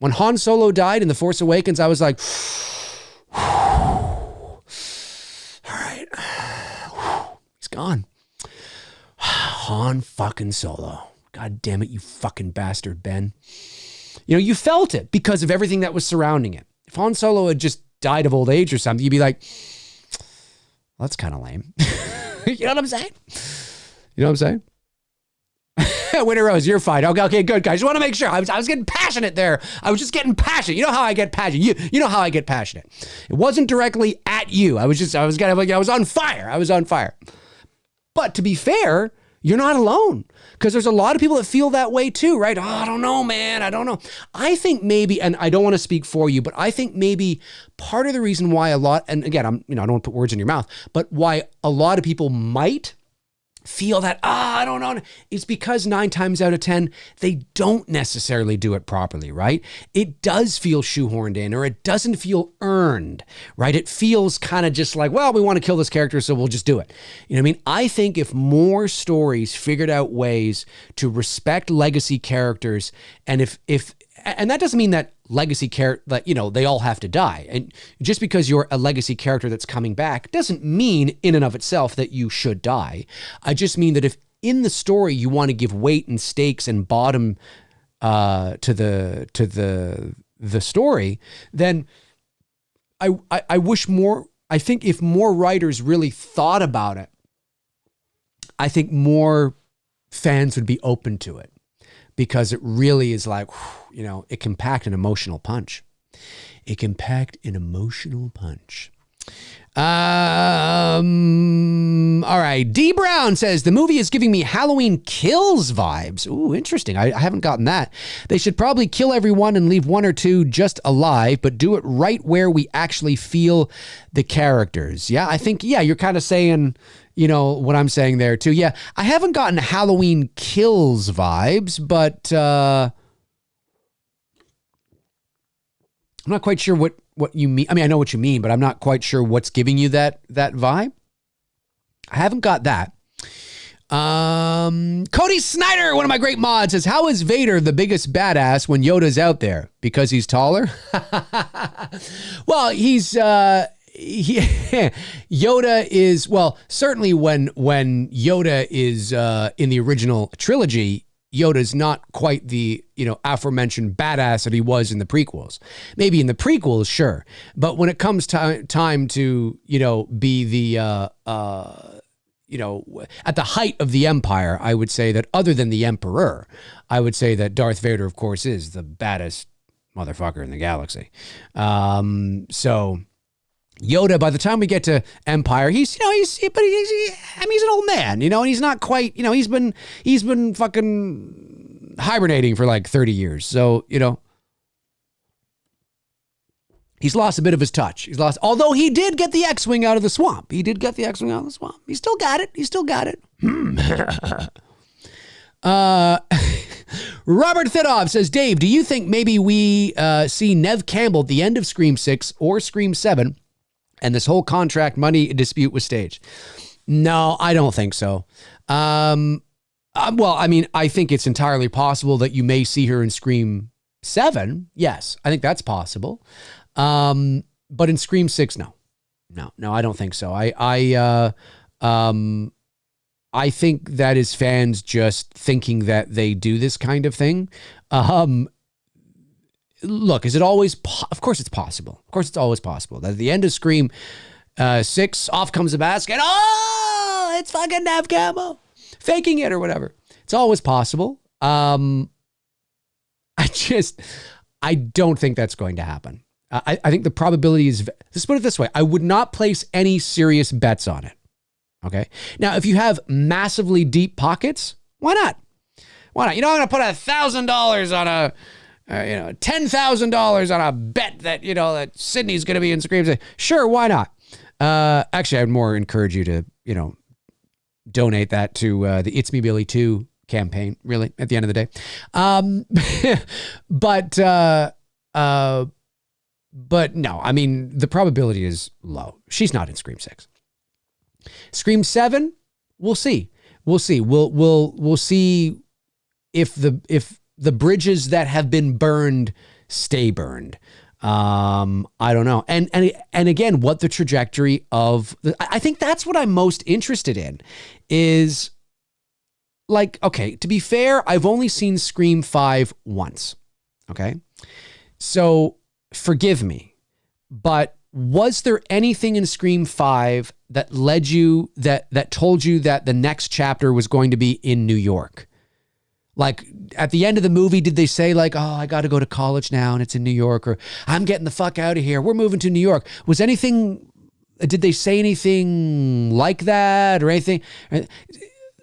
When Han Solo died in The Force Awakens, I was like, all right, he's gone. Han fucking Solo. God damn it, you fucking bastard, Ben. You felt it because of everything that was surrounding it. If Han Solo had just died of old age or something, you'd be like, well, that's kind of lame. You know what I'm saying? Winter Rose, you're fine. Okay, good, guys. Just want to make sure. I was getting passionate there. I was just getting passionate. You know how I get passionate. You know how I get passionate. It wasn't directly at you. I was on fire. But to be fair, you're not alone, because there's a lot of people that feel that way too, right? Oh, I don't know, man. I don't know. I think maybe, and I don't want to speak for you, but I think maybe part of the reason why and again, I don't want to put words in your mouth, but why a lot of people might feel that, I don't know, it's because 9 times out of 10, they don't necessarily do it properly, right? It does feel shoehorned in, or it doesn't feel earned, right? It feels kind of just like, well, we want to kill this character, so we'll just do it. You know what I mean? I think if more stories figured out ways to respect legacy characters, and and that doesn't mean that legacy character, that, you know, they all have to die. And just because you're a legacy character that's coming back doesn't mean in and of itself that you should die. I just mean that if in the story you want to give weight and stakes and bottom to the story, then I wish more. I think if more writers really thought about it, I think more fans would be open to it. Because it really is like, you know, it can pack an emotional punch. It can pack an emotional punch. All right. D Brown says, the movie is giving me Halloween Kills vibes. Ooh, interesting. I haven't gotten that. They should probably kill everyone and leave 1 or 2 just alive, but do it right where we actually feel the characters. Yeah, I think, yeah, you're kind of saying, you know, what I'm saying there too. Yeah, I haven't gotten Halloween Kills vibes, but I'm not quite sure what you mean. I mean, I know what you mean, but I'm not quite sure what's giving you that vibe. I haven't got that. Cody Snyder, one of my great mods, says, how is Vader the biggest badass when Yoda's out there? Because he's taller? Well, Yoda is, well, certainly when Yoda is in the original trilogy, Yoda's not quite the, you know, aforementioned badass that he was in the prequels. Maybe in the prequels, sure. But when it comes time to, you know, be the, you know, at the height of the Empire, I would say that other than the Emperor, I would say that Darth Vader, of course, is the baddest motherfucker in the galaxy. So Yoda, by the time we get to Empire, he's an old man, you know, and he's not quite, you know, he's been fucking hibernating for like 30 years. So, you know, he's lost a bit of his touch. Although he did get the X-Wing out of the swamp. He still got it. Robert Thidov says, Dave, do you think maybe we see Nev Campbell at the end of Scream 6 or Scream 7 and this whole contract money dispute was staged? No, I don't think so. Well, I mean, I think it's entirely possible that you may see her in Scream 7. Yes, I think that's possible. But in Scream 6, no, I don't think so. I think that is fans just thinking that they do this kind of thing. Look, is it always, of course it's possible. Of course it's always possible that at the end of Scream 6, off comes the basket. Oh, it's fucking Nev Campbell faking it or whatever. It's always possible. I don't think that's going to happen. I think the probability is, let's put it this way. I would not place any serious bets on it. Okay. Now, if you have massively deep pockets, why not? You know, I'm going to put $1,000 on a, $10,000 on a bet that, you know, that Sydney's going to be in Scream. Sure. Why not? Actually, I'd more encourage you to, you know, donate that to the It's Me Billy 2 campaign, really, at the end of the day. But no, I mean, the probability is low. She's not in Scream 6. Scream 7, we'll see. We'll see if the bridges that have been burned stay burned. I don't know. And again, what the trajectory of I think that's what I'm most interested in is, like, okay, to be fair, I've only seen Scream 5 once. Okay. So forgive me, but was there anything in Scream 5 that led you, that told you that the next chapter was going to be in New York? Like at the end of the movie, did they say like, oh, I got to go to college now and it's in New York, or I'm getting the fuck out of here, we're moving to New York? Did they say anything like that or anything?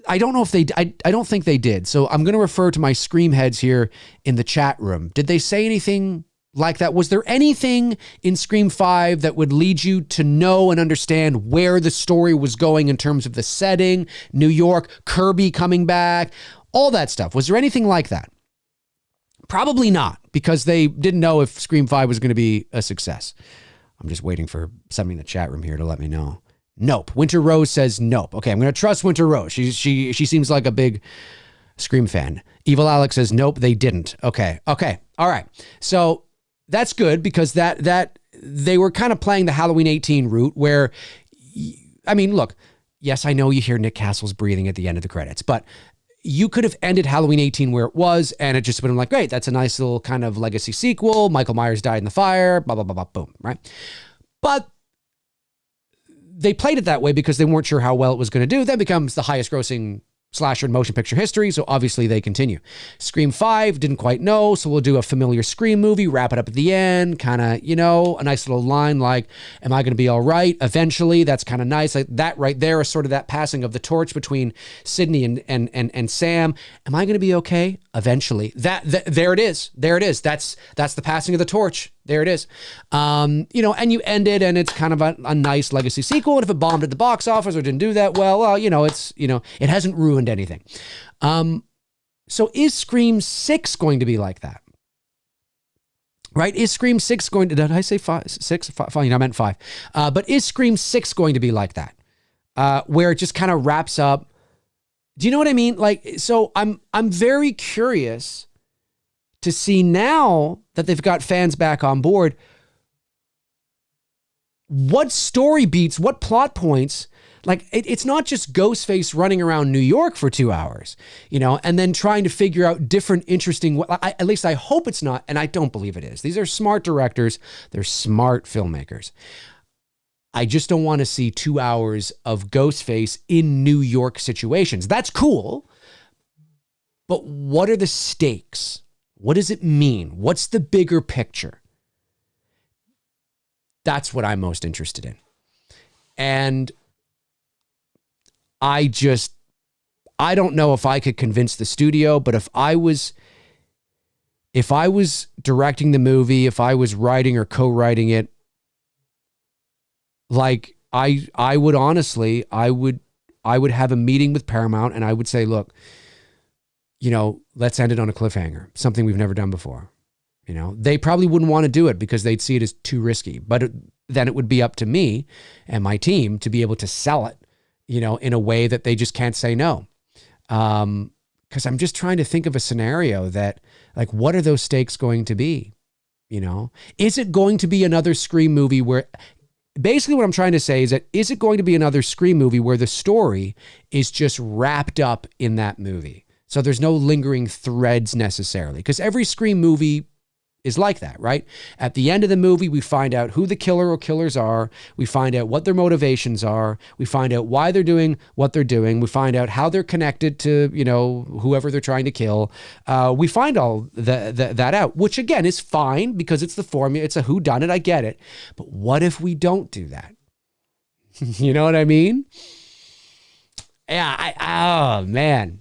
I don't know if they, I don't think they did. So I'm going to refer to my Scream heads here in the chat room. Did they say anything like that? Was there anything in Scream 5 that would lead you to know and understand where the story was going in terms of the setting, New York, Kirby coming back, all that stuff? Was there anything like that? Probably not, because they didn't know if Scream 5 was going to be a success. I'm just waiting for somebody in the chat room here to let me know. Nope. Winter Rose says nope. Okay, I'm going to trust Winter Rose. She seems like a big Scream fan. Evil Alex says nope, they didn't. Okay. All right. So that's good, because that they were kind of playing the Halloween 18 route where, I mean, look, yes, I know you hear Nick Castle's breathing at the end of the credits, but you could have ended Halloween 18 where it was, and it just would have been like, great, that's a nice little kind of legacy sequel. Michael Myers died in the fire, blah, blah, blah, blah, boom, right? But they played it that way because they weren't sure how well it was going to do. That becomes the highest grossing slasher in motion picture history, so obviously they continue. Scream 5, didn't quite know, so we'll do a familiar Scream movie, wrap it up at the end, kind of, you know, a nice little line like, am I going to be all right eventually? That's kind of nice. Like that right there is sort of that passing of the torch between Sydney and Sam. Am I going to be okay eventually? There it is. That's the passing of the torch. There it is. You know, and you end it, and it's kind of a nice legacy sequel. And if it bombed at the box office or didn't do that well, you know, it hasn't ruined anything. So is Scream 6 going to be like that? Right? Is Scream 6 going to, did I say 5, 6, 5, you know, I meant 5. But is Scream 6 going to be like that? Where it just kind of wraps up. Do you know what I mean? Like, so I'm very curious to see, now that they've got fans back on board, what story beats, what plot points. Like, it's not just Ghostface running around New York for 2 hours, you know, and then trying to figure out different interesting, at least I hope it's not, and I don't believe it is. These are smart directors. They're smart filmmakers. I just don't want to see 2 hours of Ghostface in New York situations. That's cool, but what are the stakes? What does it mean? What's the bigger picture? That's what I'm most interested in. And I don't know if I could convince the studio, but if I was directing the movie, if I was writing or co-writing it, like I would honestly, I would have a meeting with Paramount, and I would say, look, you know, let's end it on a cliffhanger, something we've never done before. You know, they probably wouldn't want to do it because they'd see it as too risky, but then it would be up to me and my team to be able to sell it, you know, in a way that they just can't say no. Because I'm just trying to think of a scenario that, like, what are those stakes going to be? You know, is it going to be another Scream movie where, basically what I'm trying to say is that, is it going to be another Scream movie where the story is just wrapped up in that movie? So there's no lingering threads necessarily, because every Scream movie is like that, right? At the end of the movie, we find out who the killer or killers are. We find out what their motivations are. We find out why they're doing what they're doing. We find out how they're connected to, you know, whoever they're trying to kill. We find all that out, which again is fine because it's the formula. It's a whodunit. I get it. But what if we don't do that? You know what I mean? Yeah. Oh man.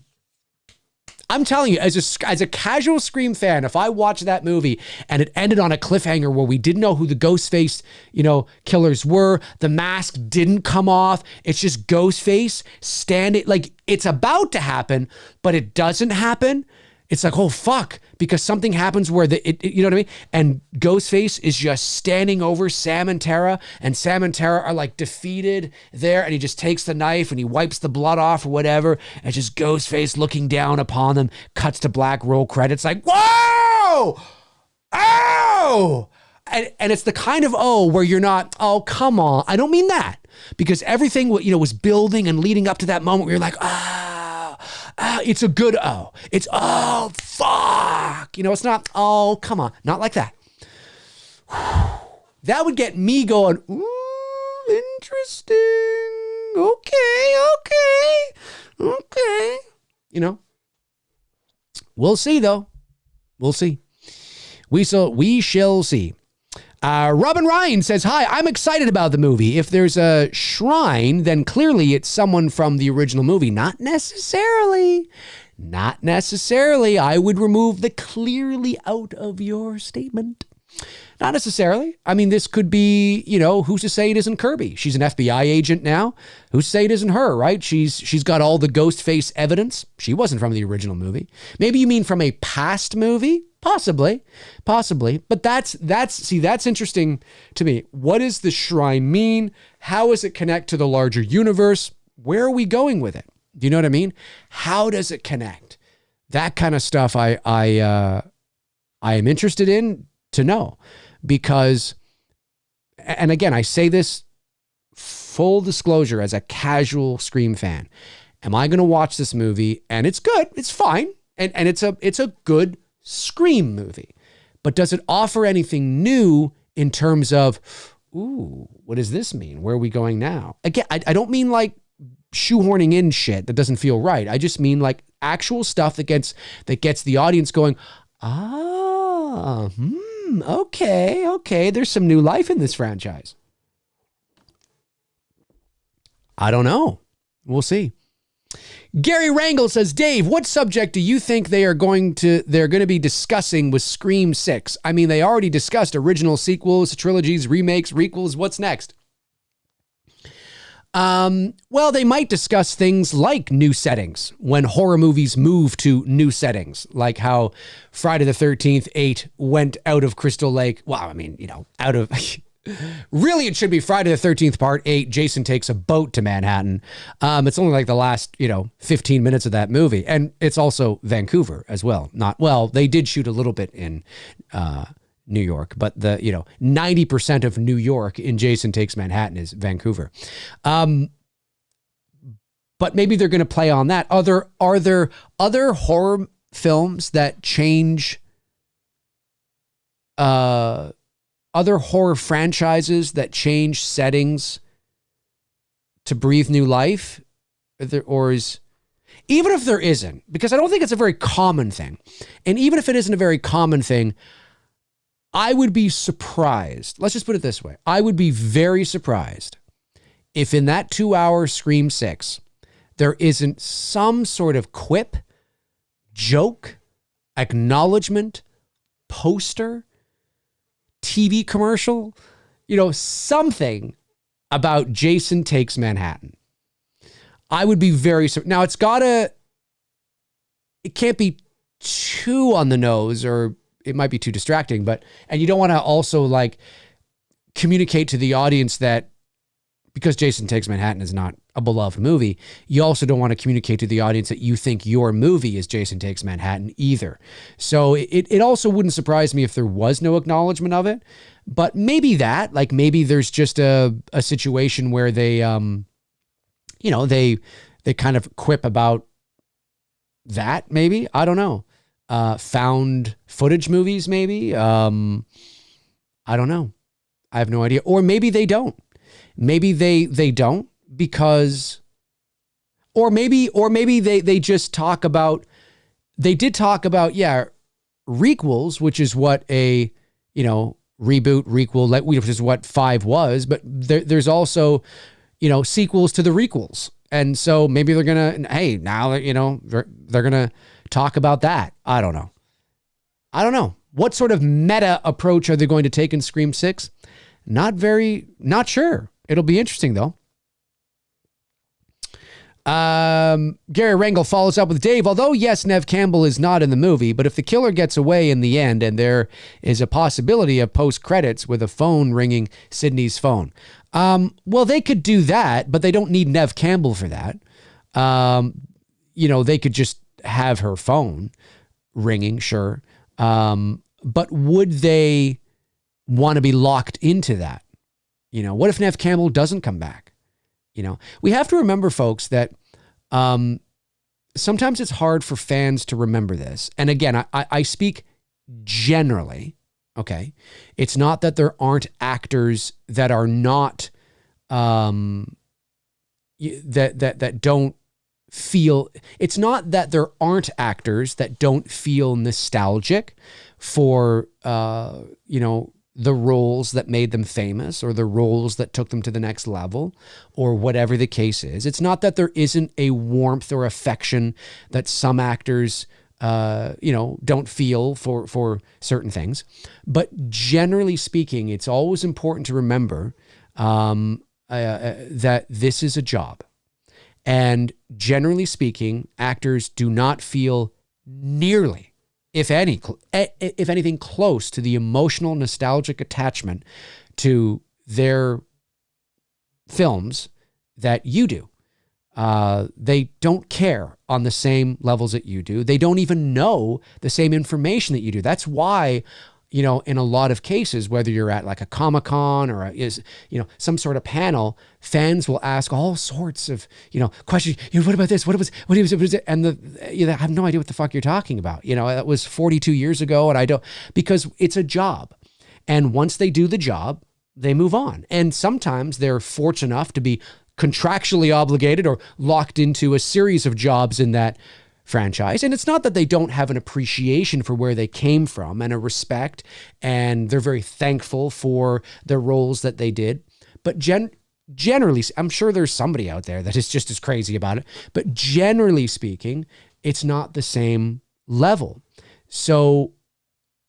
I'm telling you, as a casual Scream fan, if I watched that movie and it ended on a cliffhanger where we didn't know who the Ghostface, you know, killers were, the mask didn't come off, it's just Ghostface standing, like, it's about to happen, but it doesn't happen. It's like, oh, fuck, because something happens where you know what I mean? And Ghostface is just standing over Sam and Tara, and Sam and Tara are like defeated there, and he just takes the knife and he wipes the blood off or whatever, and it's just Ghostface looking down upon them, cuts to black, roll credits, like, whoa! Oh! And it's the kind of where you're not, oh, come on. I don't mean that, because everything, you know, was building and leading up to that moment where you're like, it's a good it's fuck. You know, it's not, oh, come on. Not like that. That would get me going, ooh, interesting. Okay. You know, we'll see though. We'll see. We shall see. Robin Ryan says, hi, I'm excited about the movie. If there's a shrine, then clearly it's someone from the original movie. Not necessarily. I would remove the clearly out of your statement. Not necessarily. I mean, this could be, you know, who's to say it isn't Kirby? She's an FBI agent now. Who's to say it isn't her, right? She's got all the Ghostface evidence. She wasn't from the original movie. Maybe you mean from a past movie? Possibly. But that's interesting to me. What does the shrine mean? How does it connect to the larger universe? Where are we going with it? Do you know what I mean? How does it connect? That kind of stuff I am interested in to know, because, and again, I say this full disclosure as a casual Scream fan. Am I going to watch this movie? And it's good. It's fine. And it's a good Scream movie. But does it offer anything new in terms of, ooh, what does this mean? Where are we going now? Again, I don't mean like shoehorning in shit that doesn't feel right. I just mean like actual stuff that gets the audience going, okay, there's some new life in this franchise. I don't know. We'll see. Gary Rangel says, Dave, what subject do you think they're going to be discussing with Scream 6? I mean, they already discussed original sequels, trilogies, remakes, requels. What's next? Well, they might discuss things like new settings when horror movies move to new settings, like how Friday the 13th 8 went out of Crystal Lake. Well, I mean, you know, out of really, it should be Friday the 13th part 8. Jason takes a boat to Manhattan. It's only like the last, 15 minutes of that movie. And it's also Vancouver as well. They did shoot a little bit in, New York, but 90% of New York in Jason Takes Manhattan is Vancouver. But maybe they're going to play on that. Are there other horror films that change, other horror franchises that change settings to breathe new life? Even if there isn't, because I don't think it's a very common thing. And even if it isn't a very common thing, I would be surprised. Let's just put it this way. I would be very surprised if in that 2-hour Scream 6, there isn't some sort of quip, joke, acknowledgement, poster, TV commercial, something about Jason Takes Manhattan. I would be very surprised. Now it can't be too on the nose, or it might be too distracting, and you don't want to also communicate to the audience that because Jason Takes Manhattan is not a beloved movie, you also don't want to communicate to the audience that you think your movie is Jason Takes Manhattan either. So it also wouldn't surprise me if there was no acknowledgement of it, but maybe maybe there's just a situation where they, they kind of quip about that. Maybe, I don't know. Found footage movies, maybe. I don't know. I have no idea. Or maybe they don't. Maybe they don't because, or maybe they just talk about, they did talk about, requels, which is what a, reboot, requel, which is what 5 was, but there's also, sequels to the requels. And so maybe they're going to, hey, now, they're going to talk about that. I don't know. What sort of meta approach are they going to take in Scream 6? Not sure. It'll be interesting though. Gary Rangel follows up with, Dave, although yes, Nev Campbell is not in the movie, but if the killer gets away in the end and there is a possibility of post-credits with a phone ringing Sydney's phone. Well, they could do that, but they don't need Nev Campbell for that. They could just have her phone ringing, sure. But would they want to be locked into that? What if Nev Campbell doesn't come back? We have to remember, folks, that sometimes it's hard for fans to remember this. And again, I speak generally, okay? It's not that there aren't actors that are not, that don't feel, it's not that there aren't actors that don't feel nostalgic for, the roles that made them famous or the roles that took them to the next level or whatever the case is. It's not that there isn't a warmth or affection that some actors don't feel for certain things. But generally speaking, it's always important to remember that this is a job. And generally speaking, actors do not feel nearly, if anything, close to the emotional, nostalgic attachment to their films that you do. They don't care on the same levels that you do. They don't even know the same information that you do. That's why, in a lot of cases, whether you're at like a Comic-Con or some sort of panel, fans will ask all sorts of, questions. What about this? What was it? And I have no idea what the fuck you're talking about. That was 42 years ago, and because it's a job. And once they do the job, they move on. And sometimes they're fortunate enough to be contractually obligated or locked into a series of jobs in that franchise. And it's not that they don't have an appreciation for where they came from and a respect, and they're very thankful for the roles that they did. But generally, I'm sure there's somebody out there that is just as crazy about it, but generally speaking, it's not the same level. So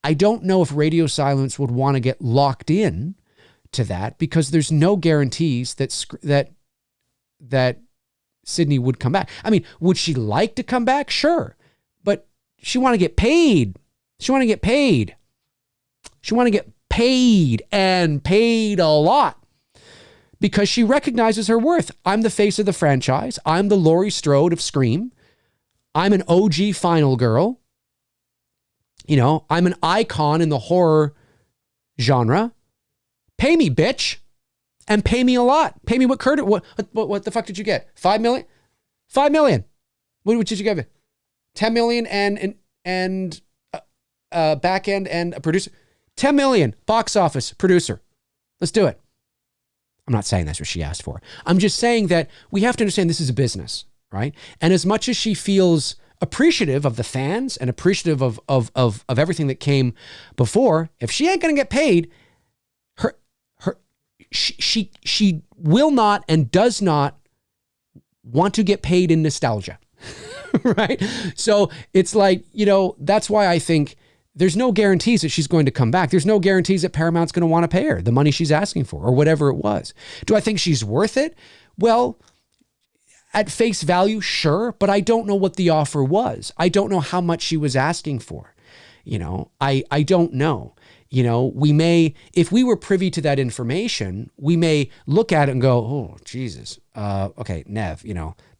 I don't know if radio silence would want to get locked in to that, because there's no guarantees that Sydney would come back. I mean, would she like to come back? Sure. But she want to get paid. She want to get paid. She want to get paid, and paid a lot, because she recognizes her worth. I'm the face of the franchise. I'm the Laurie Strode of Scream. I'm an OG final girl. I'm an icon in the horror genre. Pay me, bitch. And pay me a lot. Pay me what Curtis. What the fuck did you get? $5 million? $5 million. What did you give it? $10 million and back end and a producer. $10 million box office producer. Let's do it. I'm not saying that's what she asked for. I'm just saying that we have to understand this is a business, right? And as much as she feels appreciative of the fans and appreciative of everything that came before, if she ain't gonna get paid, she will not and does not want to get paid in nostalgia, right? So it's like, that's why I think there's no guarantees that she's going to come back. There's no guarantees that Paramount's going to want to pay her the money she's asking for or whatever it was. Do I think she's worth it? Well, at face value, sure, but I don't know what the offer was. I don't know how much she was asking for. I don't know. We may, if we were privy to that information, we may look at it and go, oh, Jesus. Okay, Nev,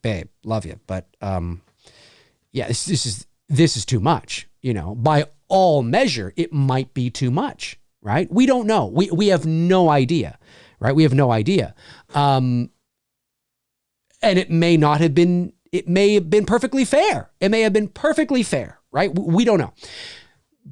babe, love you. But yeah, this is too much. By all measure, it might be too much, right? We don't know. We have no idea, right? We have no idea. And it may not have been, it may have been perfectly fair. It may have been perfectly fair, right? We don't know.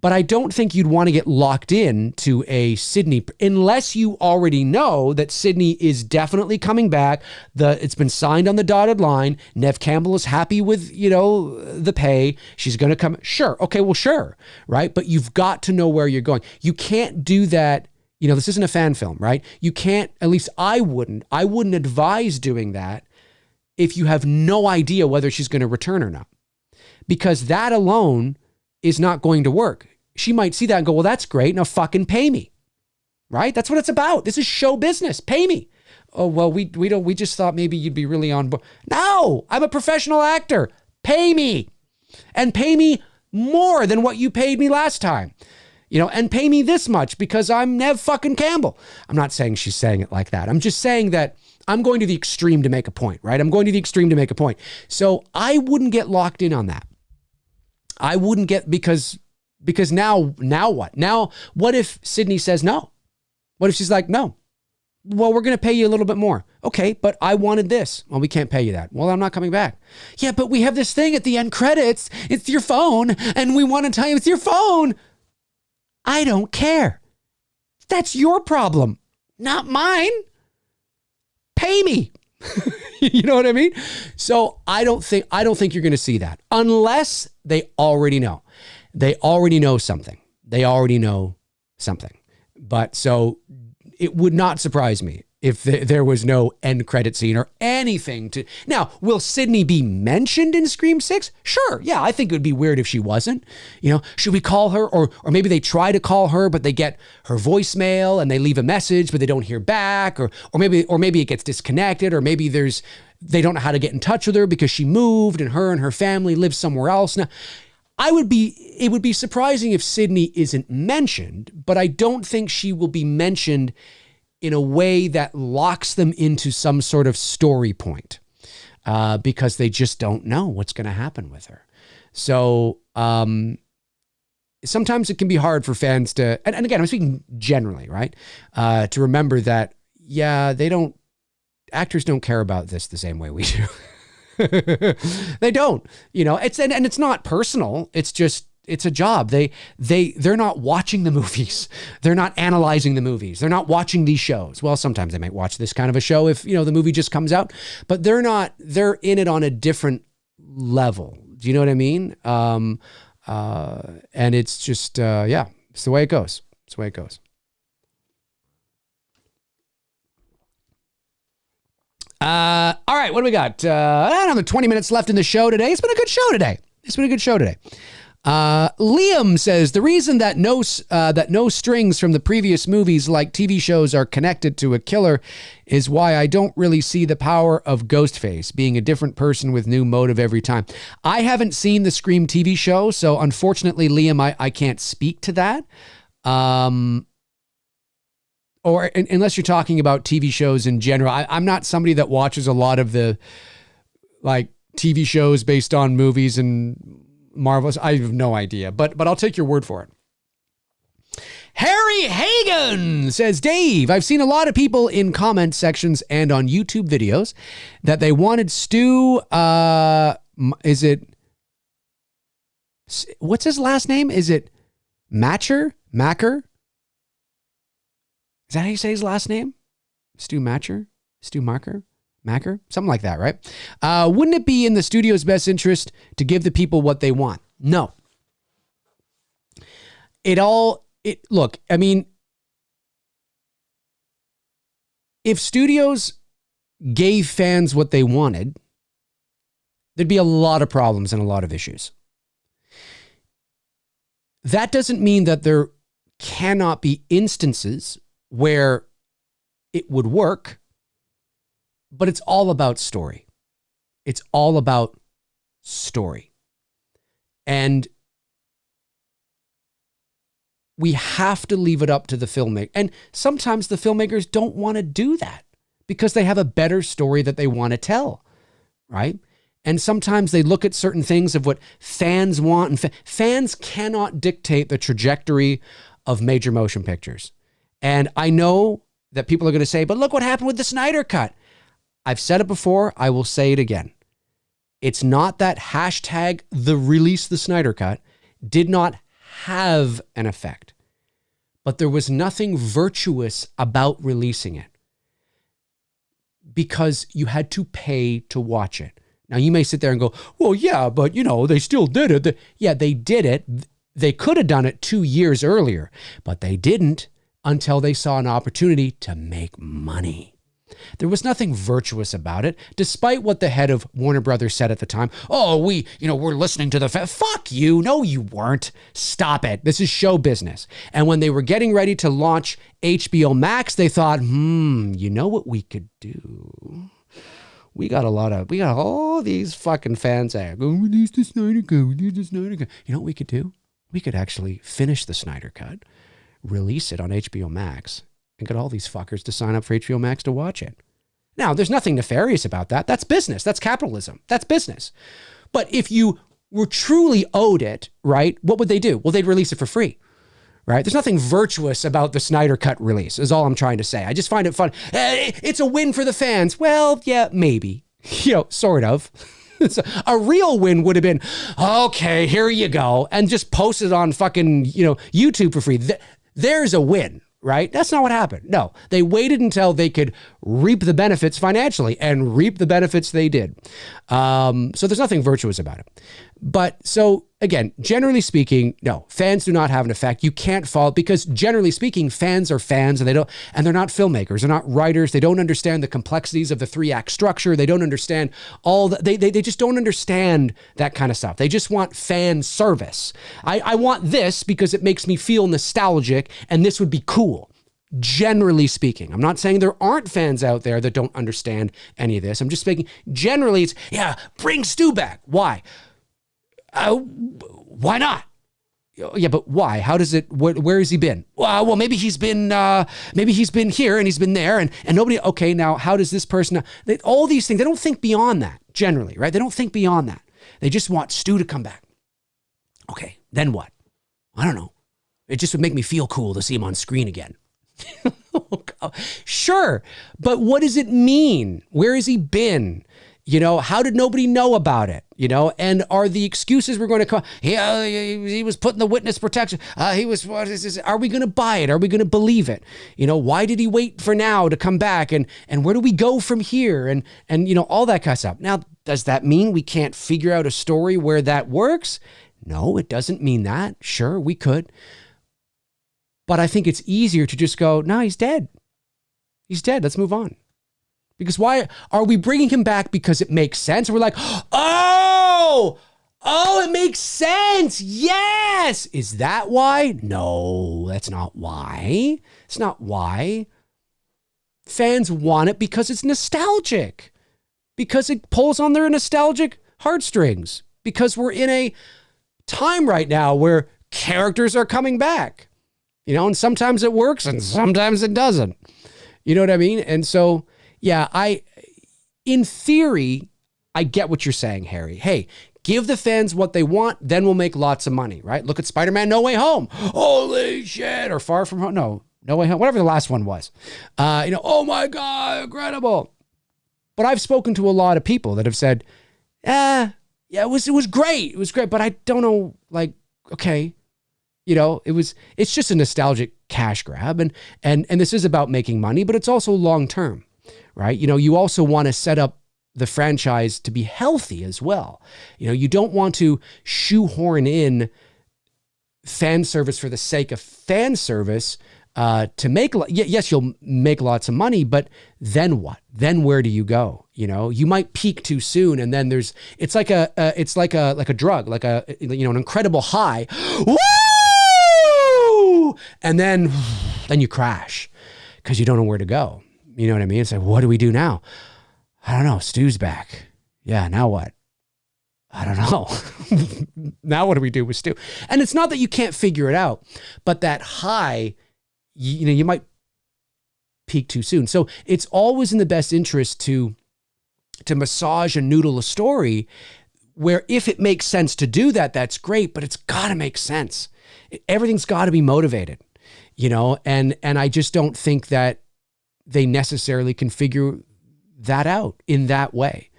But I don't think you'd want to get locked in to a Sydney, unless you already know that Sydney is definitely coming back. It's been signed on the dotted line. Nev Campbell is happy with, the pay. She's going to come. Sure. Okay. Well, sure. Right. But you've got to know where you're going. You can't do that. This isn't a fan film, right? You can't, at least I wouldn't advise doing that if you have no idea whether she's going to return or not, because that alone is not going to work. She might see that and go, well, that's great. Now fucking pay me. Right? That's what it's about. This is show business. Pay me. Oh, well, we just thought maybe you'd be really on board. No, I'm a professional actor. Pay me. And pay me more than what you paid me last time. And pay me this much because I'm Nev fucking Campbell. I'm not saying she's saying it like that. I'm just saying that I'm going to the extreme to make a point, right? I'm going to the extreme to make a point. So I wouldn't get locked in on that. I wouldn't get, because now what? Now, what if Sydney says no? What if she's like, no? Well, we're going to pay you a little bit more. Okay, but I wanted this. Well, we can't pay you that. Well, I'm not coming back. Yeah, but we have this thing at the end credits. It's your phone, and we want to tell you it's your phone. I don't care. That's your problem, not mine. Pay me. You know what I mean? So I don't think you're going to see that unless they already know. They already know something. But so it would not surprise me if there was no end credit scene or anything to. Now, will Sydney be mentioned in Scream 6? Sure. Yeah, I think it would be weird if she wasn't. Should we call her? Or maybe they try to call her, but they get her voicemail and they leave a message, but they don't hear back. Or maybe it gets disconnected, or maybe they don't know how to get in touch with her because she moved and her family live somewhere else. Now, it would be surprising if Sydney isn't mentioned, but I don't think she will be mentioned in a way that locks them into some sort of story point, because they just don't know what's going to happen with her. So sometimes it can be hard for fans to, and again, I'm speaking generally, right? To remember that, actors don't care about this the same way we do. They don't, it's not personal. It's a job. They're not watching the movies. They're not analyzing the movies. They're not watching these shows. Well, sometimes they might watch this kind of a show if, the movie just comes out, but they're in it on a different level. Do you know what I mean? And it's just, it's the way it goes. It's the way it goes. All right, what do we got? Another 20 minutes left in the show today. It's been a good show today. Liam says the reason that no strings from the previous movies like TV shows are connected to a killer is why I don't really see the power of Ghostface being a different person with new motive every time. I haven't seen the Scream TV show, so unfortunately, Liam, I can't speak to that. Or unless you're talking about TV shows in general. I'm not somebody that watches a lot of the TV shows based on movies and Marvelous. I have no idea, but I'll take your word for it. Harry Hagen says, Dave, I've seen a lot of people in comment sections and on YouTube videos that they wanted Stu, what's his last name? Is it Macker? Is that how you say his last name? Stu Macker? Something like that, right? Wouldn't it be in the studio's best interest to give the people what they want? No. Look, I mean, if studios gave fans what they wanted, there'd be a lot of problems and a lot of issues. That doesn't mean that there cannot be instances where it would work, but it's all about story. It's all about story. And we have to leave it up to the filmmaker. And sometimes the filmmakers don't want to do that because they have a better story that they want to tell, right? And sometimes they look at certain things of what fans want, and fans cannot dictate the trajectory of major motion pictures. And I know that people are going to say, but look what happened with the Snyder Cut. I've said it before. I will say it again. It's not that hashtag the release the Snyder Cut did not have an effect, but there was nothing virtuous about releasing it because you had to pay to watch it. Now you may sit there and go, well, yeah, but they still did it. Yeah, they did it. They could have done it 2 years earlier, but they didn't until they saw an opportunity to make money. There was nothing virtuous about it, despite what the head of Warner Brothers said at the time. Oh, we're listening to the fuck you. No, you weren't. Stop it. This is show business. And when they were getting ready to launch HBO Max, they thought, you know what we could do? We got all these fucking fans saying, release the Snyder Cut. You know what we could do? We could actually finish the Snyder Cut, release it on HBO Max, and get all these fuckers to sign up for HBO Max to watch it. Now, there's nothing nefarious about that. That's business. That's capitalism. That's business. But if you were truly owed it, right, what would they do? Well, they'd release it for free, right? There's nothing virtuous about the Snyder Cut release, is all I'm trying to say. I just find it fun. It's a win for the fans. Well, yeah, maybe, sort of. A real win would have been, okay, here you go, and just post it on fucking, YouTube for free. There's a win, right? That's not what happened. No, they waited until they could reap the benefits financially, and reap the benefits they did. So there's nothing virtuous about it. But so again, generally speaking, no, fans do not have an effect. You can't follow because generally speaking, fans are fans and they're not filmmakers. They're not writers. They don't understand the complexities of the 3-act structure. They don't understand they just don't understand that kind of stuff. They just want fan service. I want this because it makes me feel nostalgic and this would be cool. Generally speaking, I'm not saying there aren't fans out there that don't understand any of this. I'm just speaking generally. It's bring Stu back. Why? Why not? Yeah, but why? How does it? Where has he been? Well, maybe he's been here and he's been there and nobody. Okay, now how does this person? All these things. They don't think beyond that. Generally, right? They don't think beyond that. They just want Stu to come back. Okay, then what? I don't know. It just would make me feel cool to see him on screen again. Sure, but what does it mean? Where has he been? How did nobody know about it? And are the excuses we're going to come? He was put in the witness protection. He was. What is this? Are we going to buy it? Are we going to believe it? Why did he wait for now to come back? And where do we go from here? And all that kind of stuff. Now, does that mean we can't figure out a story where that works? No, it doesn't mean that. Sure, we could. But I think it's easier to just go, no, he's dead. He's dead. Let's move on. Because why are we bringing him back? Because it makes sense. We're like, oh, it makes sense. Yes. Is that why? No, that's not why. It's not why. Fans want it because it's nostalgic. Because it pulls on their nostalgic heartstrings. Because we're in a time right now where characters are coming back. And sometimes it works and sometimes it doesn't. You know what I mean? And so, yeah, in theory, I get what you're saying, Harry. Hey, give the fans what they want, then we'll make lots of money, right? Look at Spider-Man No Way Home. Holy shit. Or Far From Home. No Way Home. Whatever the last one was. Oh my God, incredible. But I've spoken to a lot of people that have said, yeah, it was great. It was great. But I don't know, okay. It's just a nostalgic cash grab. And this is about making money, but it's also long-term, right? You also want to set up the franchise to be healthy as well. You don't want to shoehorn in fan service for the sake of fan service to make, yes, you'll make lots of money, but then what? Then where do you go? You might peak too soon. And then it's like a drug, like an incredible high. Woo! And then you crash because you don't know where to go. You know what I mean? It's like, what do we do now? I don't know. Stu's back. Yeah. Now what? I don't know. Now what do we do with Stu? And it's not that you can't figure it out, but that high, you might peak too soon. So it's always in the best interest to massage and noodle a story where if it makes sense to do that, that's great, but it's got to make sense. Everything's got to be motivated, and I just don't think that they necessarily can figure that out in that way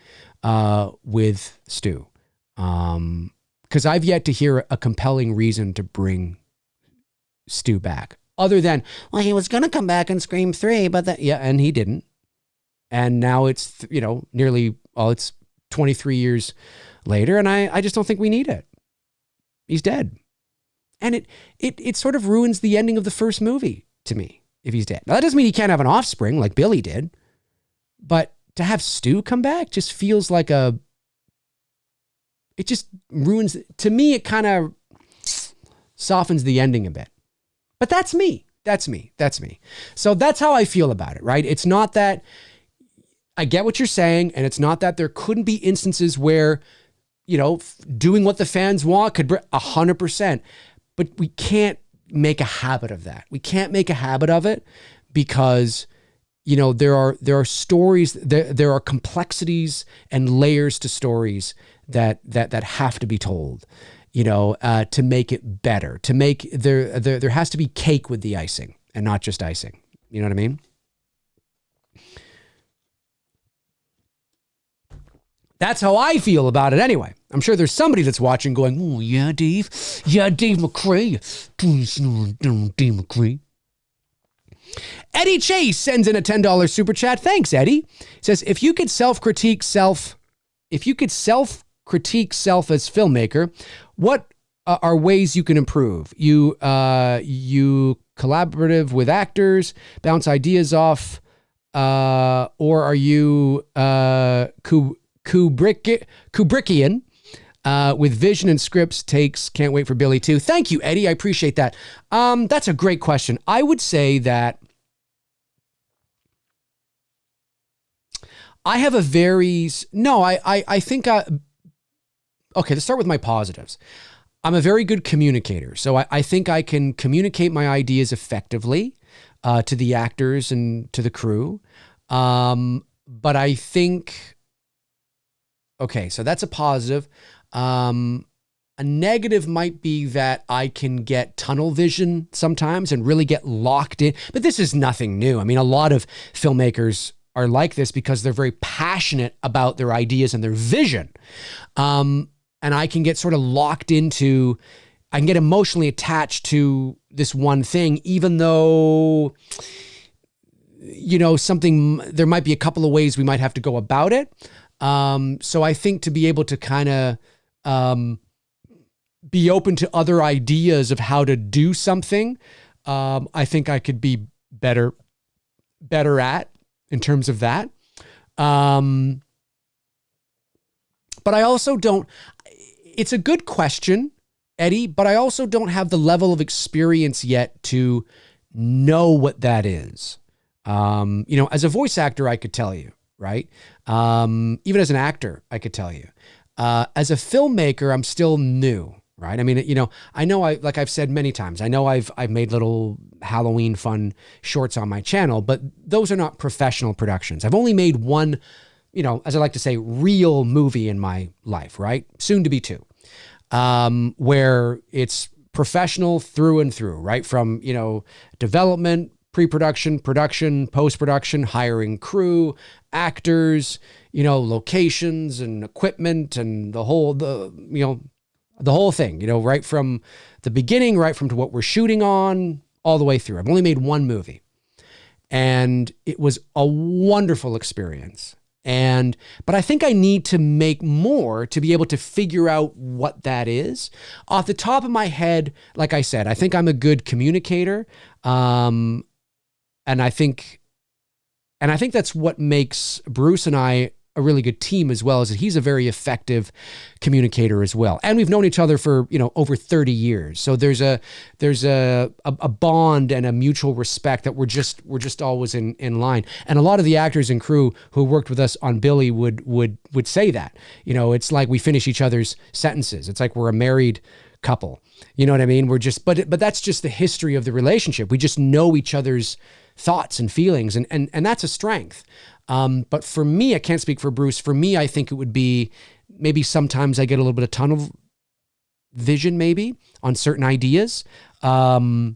with Stu. Because I've yet to hear a compelling reason to bring Stu back other than, well, he was going to come back in Scream 3, but and he didn't. And now it's, it's 23 years later, and I just don't think we need it. He's dead. And it sort of ruins the ending of the first movie to me if he's dead. Now, that doesn't mean he can't have an offspring like Billy did, but to have Stu come back just feels like it just ruins, to me, it kind of softens the ending a bit. But that's me. So that's how I feel about it, right? It's not that, I get what you're saying, and it's not that there couldn't be instances where, doing what the fans want could bring 100%. But we can't make a habit of that. We can't make a habit of it because, there are stories, there are complexities and layers to stories that have to be told, to make it better, to make there has to be cake with the icing and not just icing. You know what I mean? That's how I feel about it anyway. I'm sure there's somebody that's watching going, oh, yeah, Dave. Yeah, Dave McRae. Dave McRae. Eddie Chase sends in a $10 super chat. Thanks, Eddie. Says, if you could self-critique critique self as filmmaker, what are ways you can improve? You collaborative with actors, bounce ideas off, or are you Kubrickian with vision and scripts takes? Can't wait for Billy too. Thank you, Eddie. I appreciate that. That's a great question. I would say that I have a very, no, I think, okay, let's start with my positives. I'm a very good communicator. So I think I can communicate my ideas effectively to the actors and to the crew. But I think, okay, so that's a positive. A negative might be that I can get tunnel vision sometimes and really get locked in. But this is nothing new. I mean, a lot of filmmakers are like this because they're very passionate about their ideas and their vision. And I can get sort of locked into, I can get emotionally attached to this one thing, even though, you know, there might be a couple of ways we might have to go about it. So I think to be able to kind of be open to other ideas of how to do something, I think I could be better at in terms of that. But I also don't, it's a good question, Eddie, but I also don't have the level of experience yet to know what that is. You know, as a voice actor, I could tell you, right? Even as an actor, I could tell you. As a filmmaker, I'm still new, right? I mean, you know, like I've said many times, I know I've made little Halloween fun shorts on my channel, but those are not professional productions. I've only made one, you know, as I like to say, real movie in my life, right? Soon to be two, where it's professional through and through, right? From, you know, development, pre-production, production, post-production, hiring crew, actors, you know, locations and equipment and the whole thing, you know, right from the beginning, right from to what we're shooting on all the way through. I've only made one movie and it was a wonderful experience. But I think I need to make more to be able to figure out what that is. Off the top of my head, like I said, I think I'm a good communicator. And I think that's what makes Bruce and I a really good team as well, is that he's a very effective communicator as well. And we've known each other for, you know, over 30 years. So there's a bond and a mutual respect that we're just always in line. And a lot of the actors and crew who worked with us on Billy would say that, you know, it's like we finish each other's sentences. It's like we're a married couple. You know what I mean? We're just, but that's just the history of the relationship. We just know each other's thoughts and feelings, and that's a strength. But for me, I can't speak for Bruce. For me, I think it would be maybe sometimes I get a little bit of tunnel vision maybe on certain ideas. But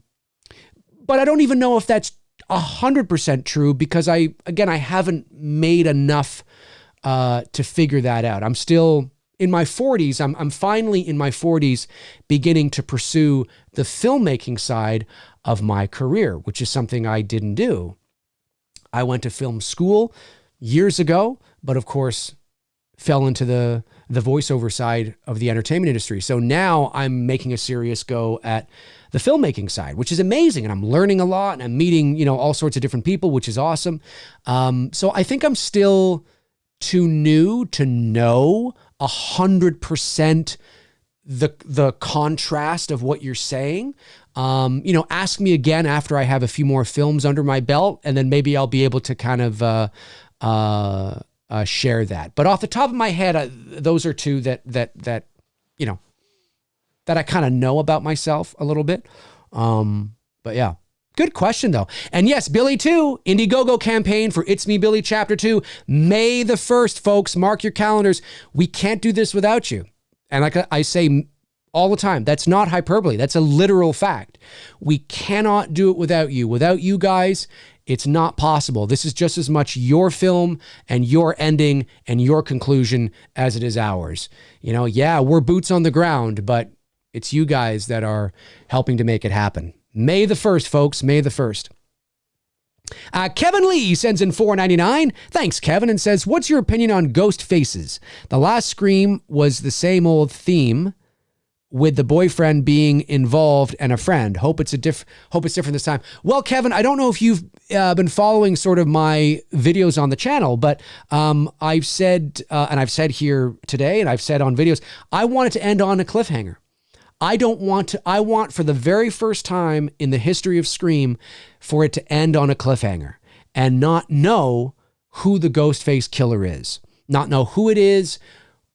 I don't even know if that's 100% true because I haven't made enough to figure that out. I'm still in my 40s. I'm finally in my 40s beginning to pursue the filmmaking side of my career, which is something I didn't do. I went to film school years ago, but of course fell into the voiceover side of the entertainment industry. So now I'm making a serious go at the filmmaking side, which is amazing. And I'm learning a lot and I'm meeting, you know, all sorts of different people, which is awesome. So I think I'm still too new to know 100% the contrast of what you're saying. You know, ask me again after I have a few more films under my belt, and then maybe I'll be able to kind of share that. But off the top of my head, those are two that you know, that I kind of know about myself a little bit. But yeah, good question though. And yes, Billy 2, Indiegogo campaign for It's Me Billy Chapter 2, May the 1st, folks. Mark your calendars. We can't do this without you. And like I say all the time, that's not hyperbole. That's a literal fact. We cannot do it without you. Without you guys, it's not possible. This is just as much your film and your ending and your conclusion as it is ours. You know, yeah, we're boots on the ground, but it's you guys that are helping to make it happen. May the 1st, folks. May the 1st. Kevin Lee sends in $4.99. Thanks, Kevin, and says, what's your opinion on ghost faces? The last Scream was the same old theme with the boyfriend being involved and a friend. Hope it's different this time. Well, Kevin, I don't know if you've been following sort of my videos on the channel, but I've said, and I've said here today, and I've said on videos, I want it to end on a cliffhanger. I want for the very first time in the history of Scream for it to end on a cliffhanger and not know who the Ghostface killer is, not know who it is,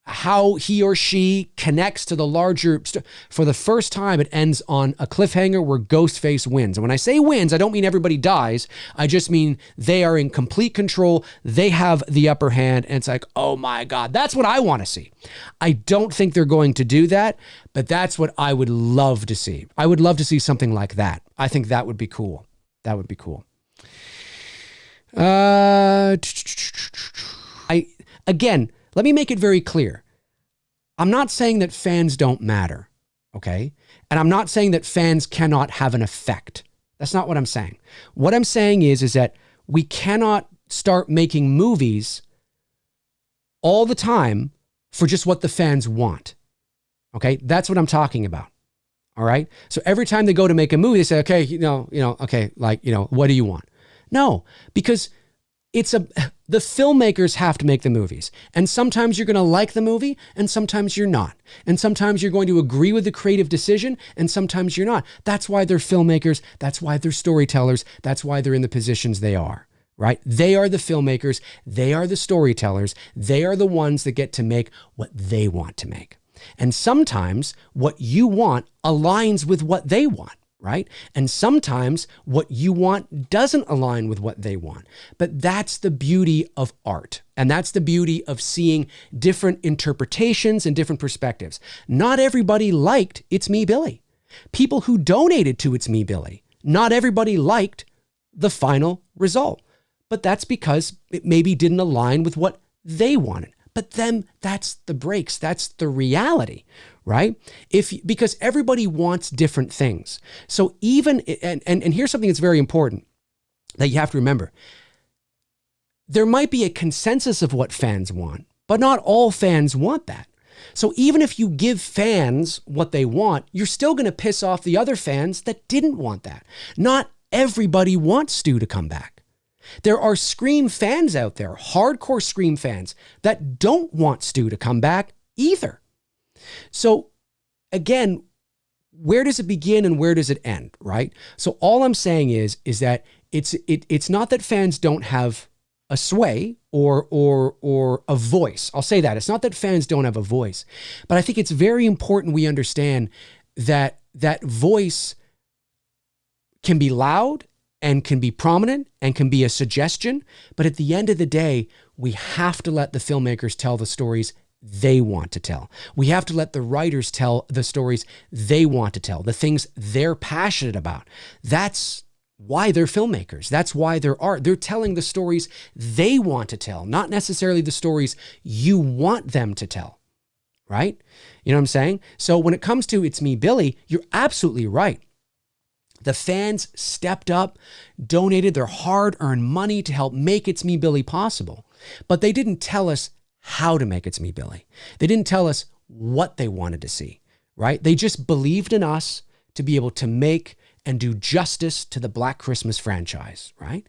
how he or she connects to the larger. For the first time, it ends on a cliffhanger where Ghostface wins. And when I say wins, I don't mean everybody dies. I just mean they are in complete control. They have the upper hand. And it's like, oh my God, that's what I want to see. I don't think they're going to do that, but that's what I would love to see. I would love to see something like that. I think that would be cool. That would be cool. Again, let me make it very clear. I'm not saying that fans don't matter, okay? And I'm not saying that fans cannot have an effect. That's not what I'm saying. What I'm saying is that we cannot start making movies all the time for just what the fans want, okay? That's what I'm talking about, all right? So every time they go to make a movie, they say, okay, okay, what do you want? No, because the filmmakers have to make the movies. And sometimes you're going to like the movie and sometimes you're not. And sometimes you're going to agree with the creative decision and sometimes you're not. That's why they're filmmakers. That's why they're storytellers. That's why they're in the positions they are, right? They are the filmmakers. They are the storytellers. They are the ones that get to make what they want to make. And sometimes what you want aligns with what they want. Right? And sometimes what you want doesn't align with what they want. But that's the beauty of art. And that's the beauty of seeing different interpretations and different perspectives. Not everybody liked It's Me, Billy. People who donated to It's Me, Billy, not everybody liked the final result. But that's because it maybe didn't align with what they wanted. But then that's the breaks. That's the reality, right? Because everybody wants different things. So even, and here's something that's very important that you have to remember. There might be a consensus of what fans want, but not all fans want that. So even if you give fans what they want, you're still going to piss off the other fans that didn't want that. Not everybody wants Stu to come back. There are Scream fans out there, hardcore Scream fans, that don't want Stu to come back either. So again, where does it begin and where does it end, right? So all I'm saying is that it's not that fans don't have a sway or a voice. I'll say that. It's not that fans don't have a voice, but I think it's very important we understand that that voice can be loud and can be prominent and can be a suggestion. But at the end of the day, we have to let the filmmakers tell the stories they want to tell. We have to let the writers tell the stories they want to tell, the things they're passionate about. That's why they're filmmakers. That's why they're art. They're telling the stories they want to tell, not necessarily the stories you want them to tell, right? You know what I'm saying? So when it comes to It's Me, Billy, you're absolutely right. The fans stepped up, donated their hard-earned money to help make It's Me, Billy possible. But they didn't tell us how to make It's Me, Billy. They didn't tell us what they wanted to see, right? They just believed in us to be able to make and do justice to the Black Christmas franchise, right?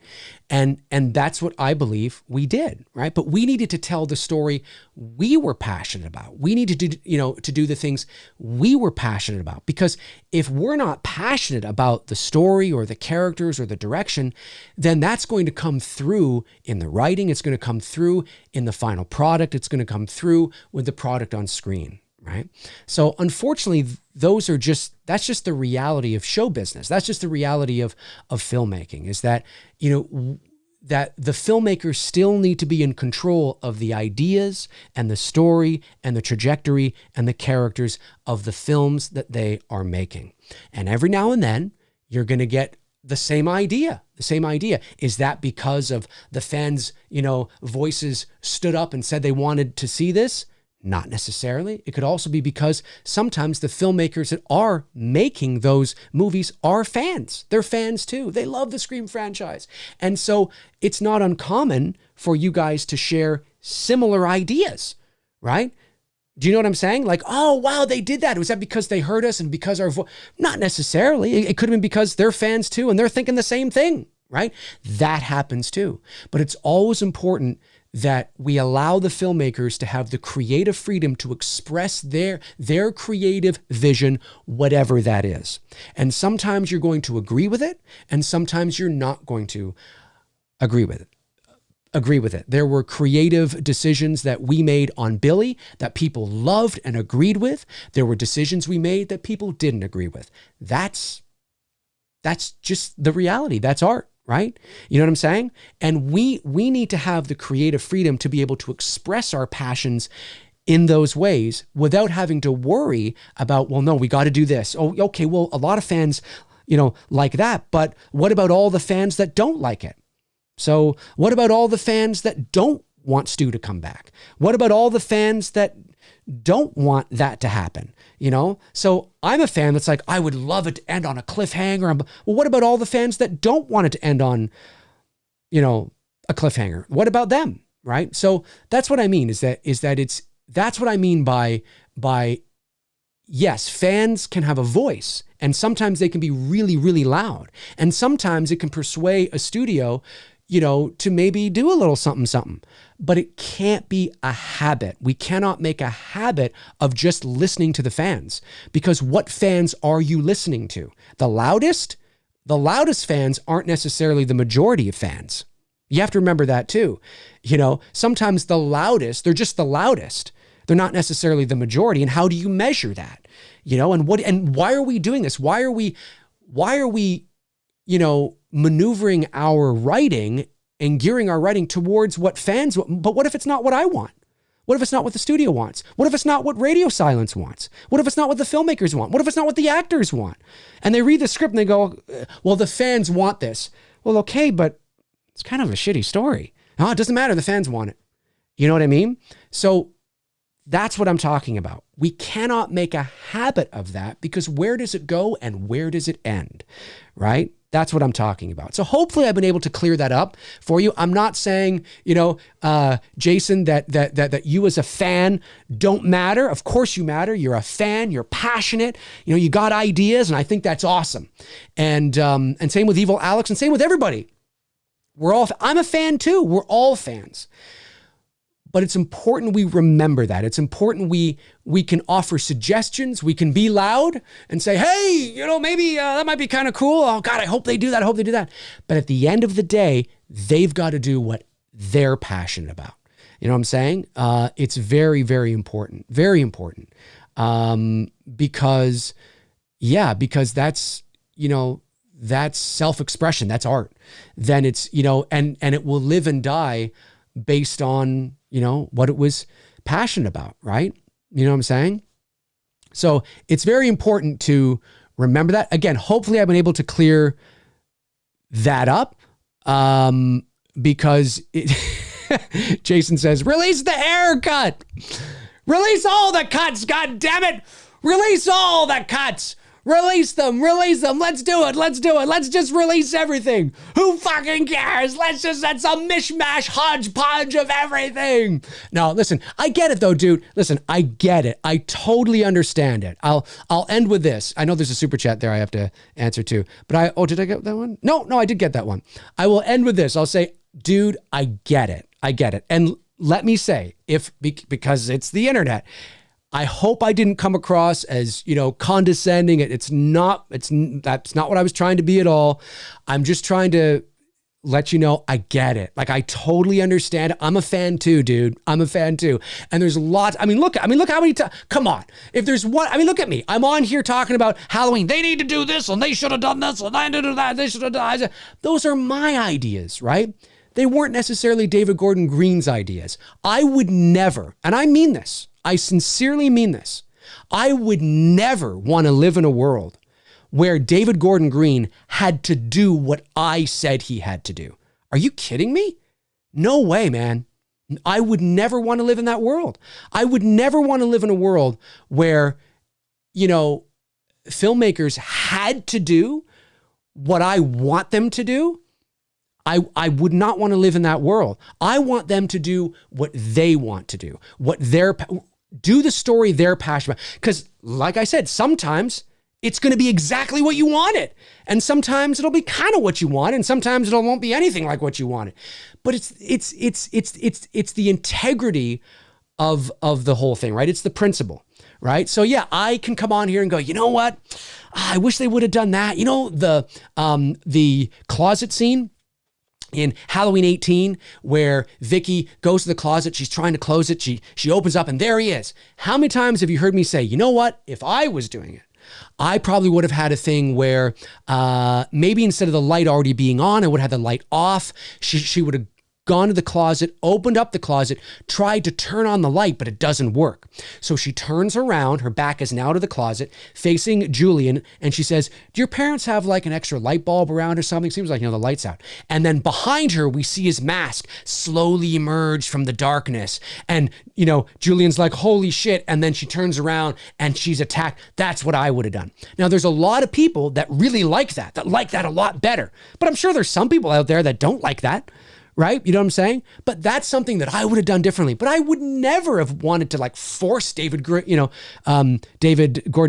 And that's what I believe we did, right? But we needed to tell the story we were passionate about. We needed to do the things we were passionate about. Because if we're not passionate about the story or the characters or the direction, then that's going to come through in the writing. It's going to come through in the final product. It's going to come through with the product on screen. Right. So unfortunately, that's just the reality of show business. That's just the reality of filmmaking, is that, that the filmmakers still need to be in control of the ideas and the story and the trajectory and the characters of the films that they are making. And every now and then you're going to get the same idea. Is that because of the fans, voices stood up and said they wanted to see this? Not necessarily. It could also be because sometimes the filmmakers that are making those movies are fans. They're fans too. They love the Scream franchise. And so it's not uncommon for you guys to share similar ideas, right? Do you know what I'm saying? Like, oh, wow, they did that. Was that because they heard us and because our voice? Not necessarily. It could have been because they're fans too and they're thinking the same thing, right? That happens too. But it's always important that we allow the filmmakers to have the creative freedom to express their creative vision, whatever that is. And sometimes you're going to agree with it, and sometimes you're not going to agree with it. There were creative decisions that we made on Billy that people loved and agreed with. There were decisions we made that people didn't agree with. That's just the reality. That's art. Right? You know what I'm saying? And we need to have the creative freedom to be able to express our passions in those ways without having to worry about, well, no, we got to do this. Oh, okay. Well, a lot of fans, like that, but what about all the fans that don't like it? So what about all the fans that don't want Stu to come back? What about all the fans that don't want that to happen? So I'm a fan that's like, I would love it to end on a cliffhanger. Well, what about all the fans that don't want it to end on, a cliffhanger? What about them? Right. So that's what I mean that's what I mean by, yes, fans can have a voice and sometimes they can be really, really loud. And sometimes it can persuade a studio, to maybe do a little something, but it can't be a habit. We cannot make a habit of just listening to the fans, because what fans are you listening to? The loudest fans aren't necessarily the majority of fans. You have to remember that too. Sometimes the loudest, they're just the loudest. They're not necessarily the majority. And how do you measure that? And why are we doing this? Why are we, maneuvering our writing and gearing our writing towards what fans want? But what if it's not what I want? What if it's not what the studio wants? What if it's not what Radio Silence wants? What if it's not what the filmmakers want? What if it's not what the actors want? And they read the script and they go, well, the fans want this. Well, okay, but it's kind of a shitty story. Oh, it doesn't matter. The fans want it. You know what I mean? So that's what I'm talking about. We cannot make a habit of that, because where does it go and where does it end? Right? That's what I'm talking about. So hopefully I've been able to clear that up for you. I'm not saying, Jason, that you as a fan don't matter. Of course you matter. You're a fan. You're passionate. You got ideas, and I think that's awesome. And same with Evil Alex, and same with everybody. I'm a fan too. We're all fans. But it's important we remember that. It's important we can offer suggestions. We can be loud and say, hey, maybe that might be kind of cool. Oh, God, I hope they do that. I hope they do that. But at the end of the day, they've got to do what they're passionate about. You know what I'm saying? It's very, very important. Very important. Because that's, that's self-expression. That's art. Then it's, and it will live and die based on, what it was passionate about, right? You know what I'm saying? So it's very important to remember that. Again, hopefully I've been able to clear that up, because Jason says, release the haircut. Release all the cuts, God damn it. Release all the cuts. Release them. Let's do it. Let's just release everything. Who fucking cares? That's a mishmash hodgepodge of everything. No, listen, I get it though, dude. Listen, I get it. I totally understand it. I'll end with this. I know there's a super chat there I have to answer to, but did I get that one? No, I did get that one. I will end with this. I'll say, dude, I get it. And let me say, because it's the internet, I hope I didn't come across as, condescending. That's not what I was trying to be at all. I'm just trying to let you know I get it. Like, I totally understand it. I'm a fan too, dude. I'm a fan too. And there's lots. Look how many times. Come on. If there's one, look at me. I'm on here talking about Halloween. They need to do this, and they should have done this, and they need to do that. They should have done that. Those are my ideas, right? They weren't necessarily David Gordon Green's ideas. I would never, and I mean this, I sincerely mean this, I would never want to live in a world where David Gordon Green had to do what I said he had to do. Are you kidding me? No way, man. I would never want to live in that world. I would never want to live in a world where, you know, filmmakers had to do what I want them to do. I would not want to live in that world. I want them to do what they want to do, do the story they're passionate about. Because like I said, sometimes it's going to be exactly what you wanted. And sometimes it'll be kind of what you want. And sometimes it won't be anything like what you wanted. But it's the integrity of the whole thing, right? It's the principle, right? So yeah, I can come on here and go, you know what? I wish they would have done that. You know, the closet scene in Halloween 18, where Vicky goes to the closet, she's trying to close it, she opens up and there he is. How many times have you heard me say, you know what? If I was doing it, I probably would have had a thing where maybe instead of the light already being on, I would have the light off. She would have gone to the closet, opened up the closet, tried to turn on the light, but it doesn't work. So she turns around, her back is now to the closet, facing Julian, and she says, do your parents have like an extra light bulb around or something? Seems like, you know, the light's out. And then behind her, we see his mask slowly emerge from the darkness. And, you know, Julian's like, holy shit. And then she turns around and she's attacked. That's what I would have done. Now, there's a lot of people that really like that a lot better. But I'm sure there's some people out there that don't like that. Right? You know what I'm saying? But that's something that I would have done differently. But I would never have wanted to like force David Gordon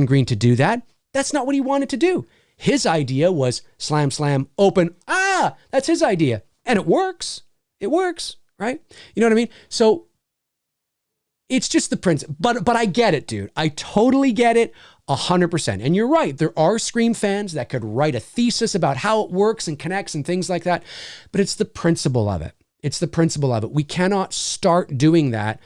Green to do that. That's not what he wanted to do. His idea was slam, slam, open. That's his idea. And it works. It works, right? You know what I mean? So it's just the principle. But I get it, dude. I totally get it. 100%. And you're right. There are Scream fans that could write a thesis about how it works and connects and things like that. But it's the principle of it. It's the principle of it. We cannot start doing that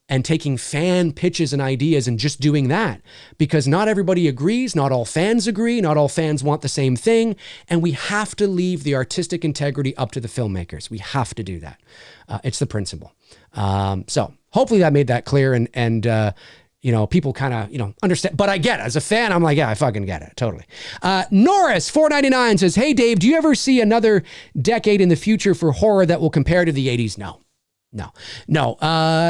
and taking fan pitches and ideas and just doing that, because not everybody agrees. Not all fans agree. Not all fans want the same thing. And we have to leave the artistic integrity up to the filmmakers. We have to do that. It's the principle. So hopefully that made that clear and you know, people kind of, you know, understand, but I get it. As a fan, I'm like, yeah, I fucking get it. Totally. Norris, 499 says, hey, Dave, do you ever see another decade in the future for horror that will compare to the 80s? No.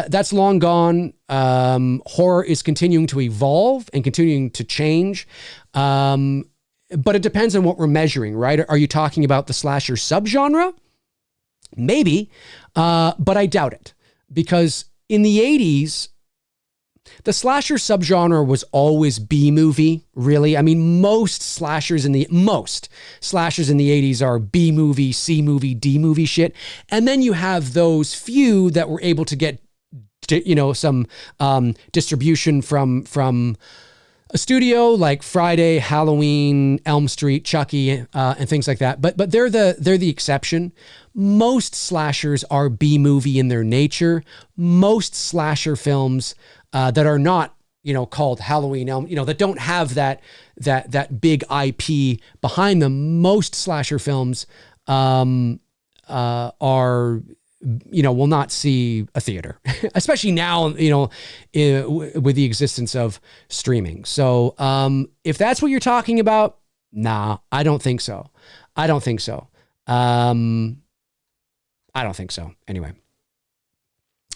That's long gone. Horror is continuing to evolve and continuing to change. But it depends on what we're measuring, right? Are you talking about the slasher subgenre? Maybe, but I doubt it, because in the 80s, the slasher subgenre was always B-movie, really. I mean, most slashers in the 80s are B-movie, C-movie, D-movie shit. And then you have those few that were able to get, you know, some distribution from a studio like Friday, Halloween, Elm Street, Chucky, and things like that. But they're the exception. Most slashers are B-movie in their nature. Most slasher films that are not, you know, called Halloween, you know, that don't have that big IP behind them. Most slasher films are, you know, will not see a theater, especially now, you know, with the existence of streaming. So if that's what you're talking about, nah, I don't think so. I don't think so. Anyway.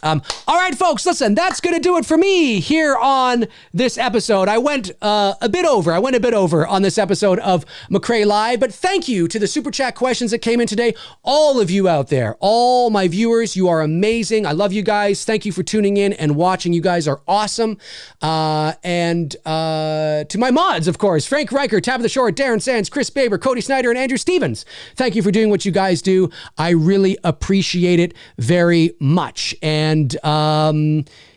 All right, folks, listen, that's going to do it for me here on this episode. I went a bit over on this episode of McRae Live, but thank you to the super chat questions that came in today. All of you out there, all my viewers, you are amazing. I love you guys. Thank you for tuning in and watching. You guys are awesome. And to my mods, of course, Frank Riker, Tabitha Shore, Darren Sands, Chris Baber, Cody Snyder, and Andrew Stevens. Thank you for doing what you guys do. I really appreciate it very much. And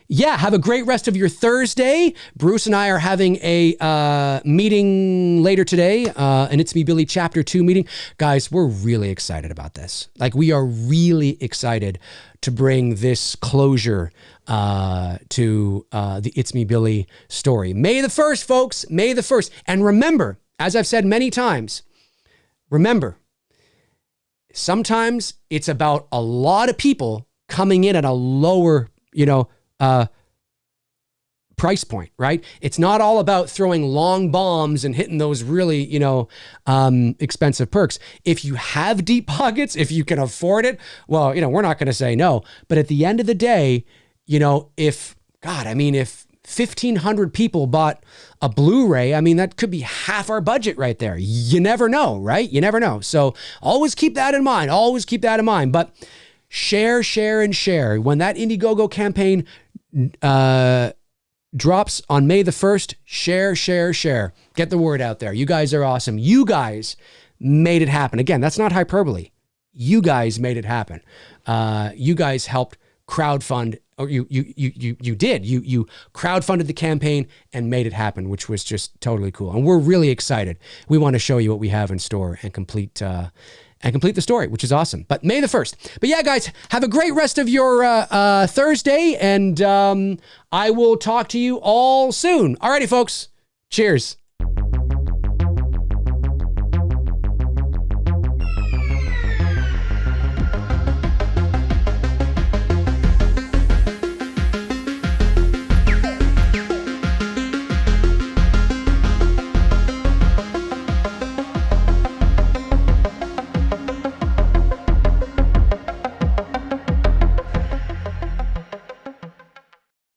yeah, have a great rest of your Thursday. Bruce and I are having a meeting later today, an It's Me Billy Chapter 2 meeting. Guys, we're really excited about this. Like, we are really excited to bring this closure to the It's Me Billy story. May the 1st, folks. May the 1st. And remember, as I've said many times, remember, sometimes it's about a lot of people coming in at a lower, you know, price point, right? It's not all about throwing long bombs and hitting those really, expensive perks. If you have deep pockets, if you can afford it, well, we're not going to say no. But at the end of the day, if 1,500 people bought a Blu-ray, that could be half our budget right there. You never know, right? You never know. So always keep that in mind. Always keep that in mind. But share, and share. When that Indiegogo campaign drops on May the 1st, share. Get the word out there. You guys are awesome. You guys made it happen. Again, that's not hyperbole. You guys made it happen. You guys helped crowdfund, or you did. You crowdfunded the campaign and made it happen, which was just totally cool. And we're really excited. We want to show you what we have in store and complete the story, which is awesome. But May the 1st. But yeah, guys, have a great rest of your Thursday, and I will talk to you all soon. Alrighty, folks. Cheers.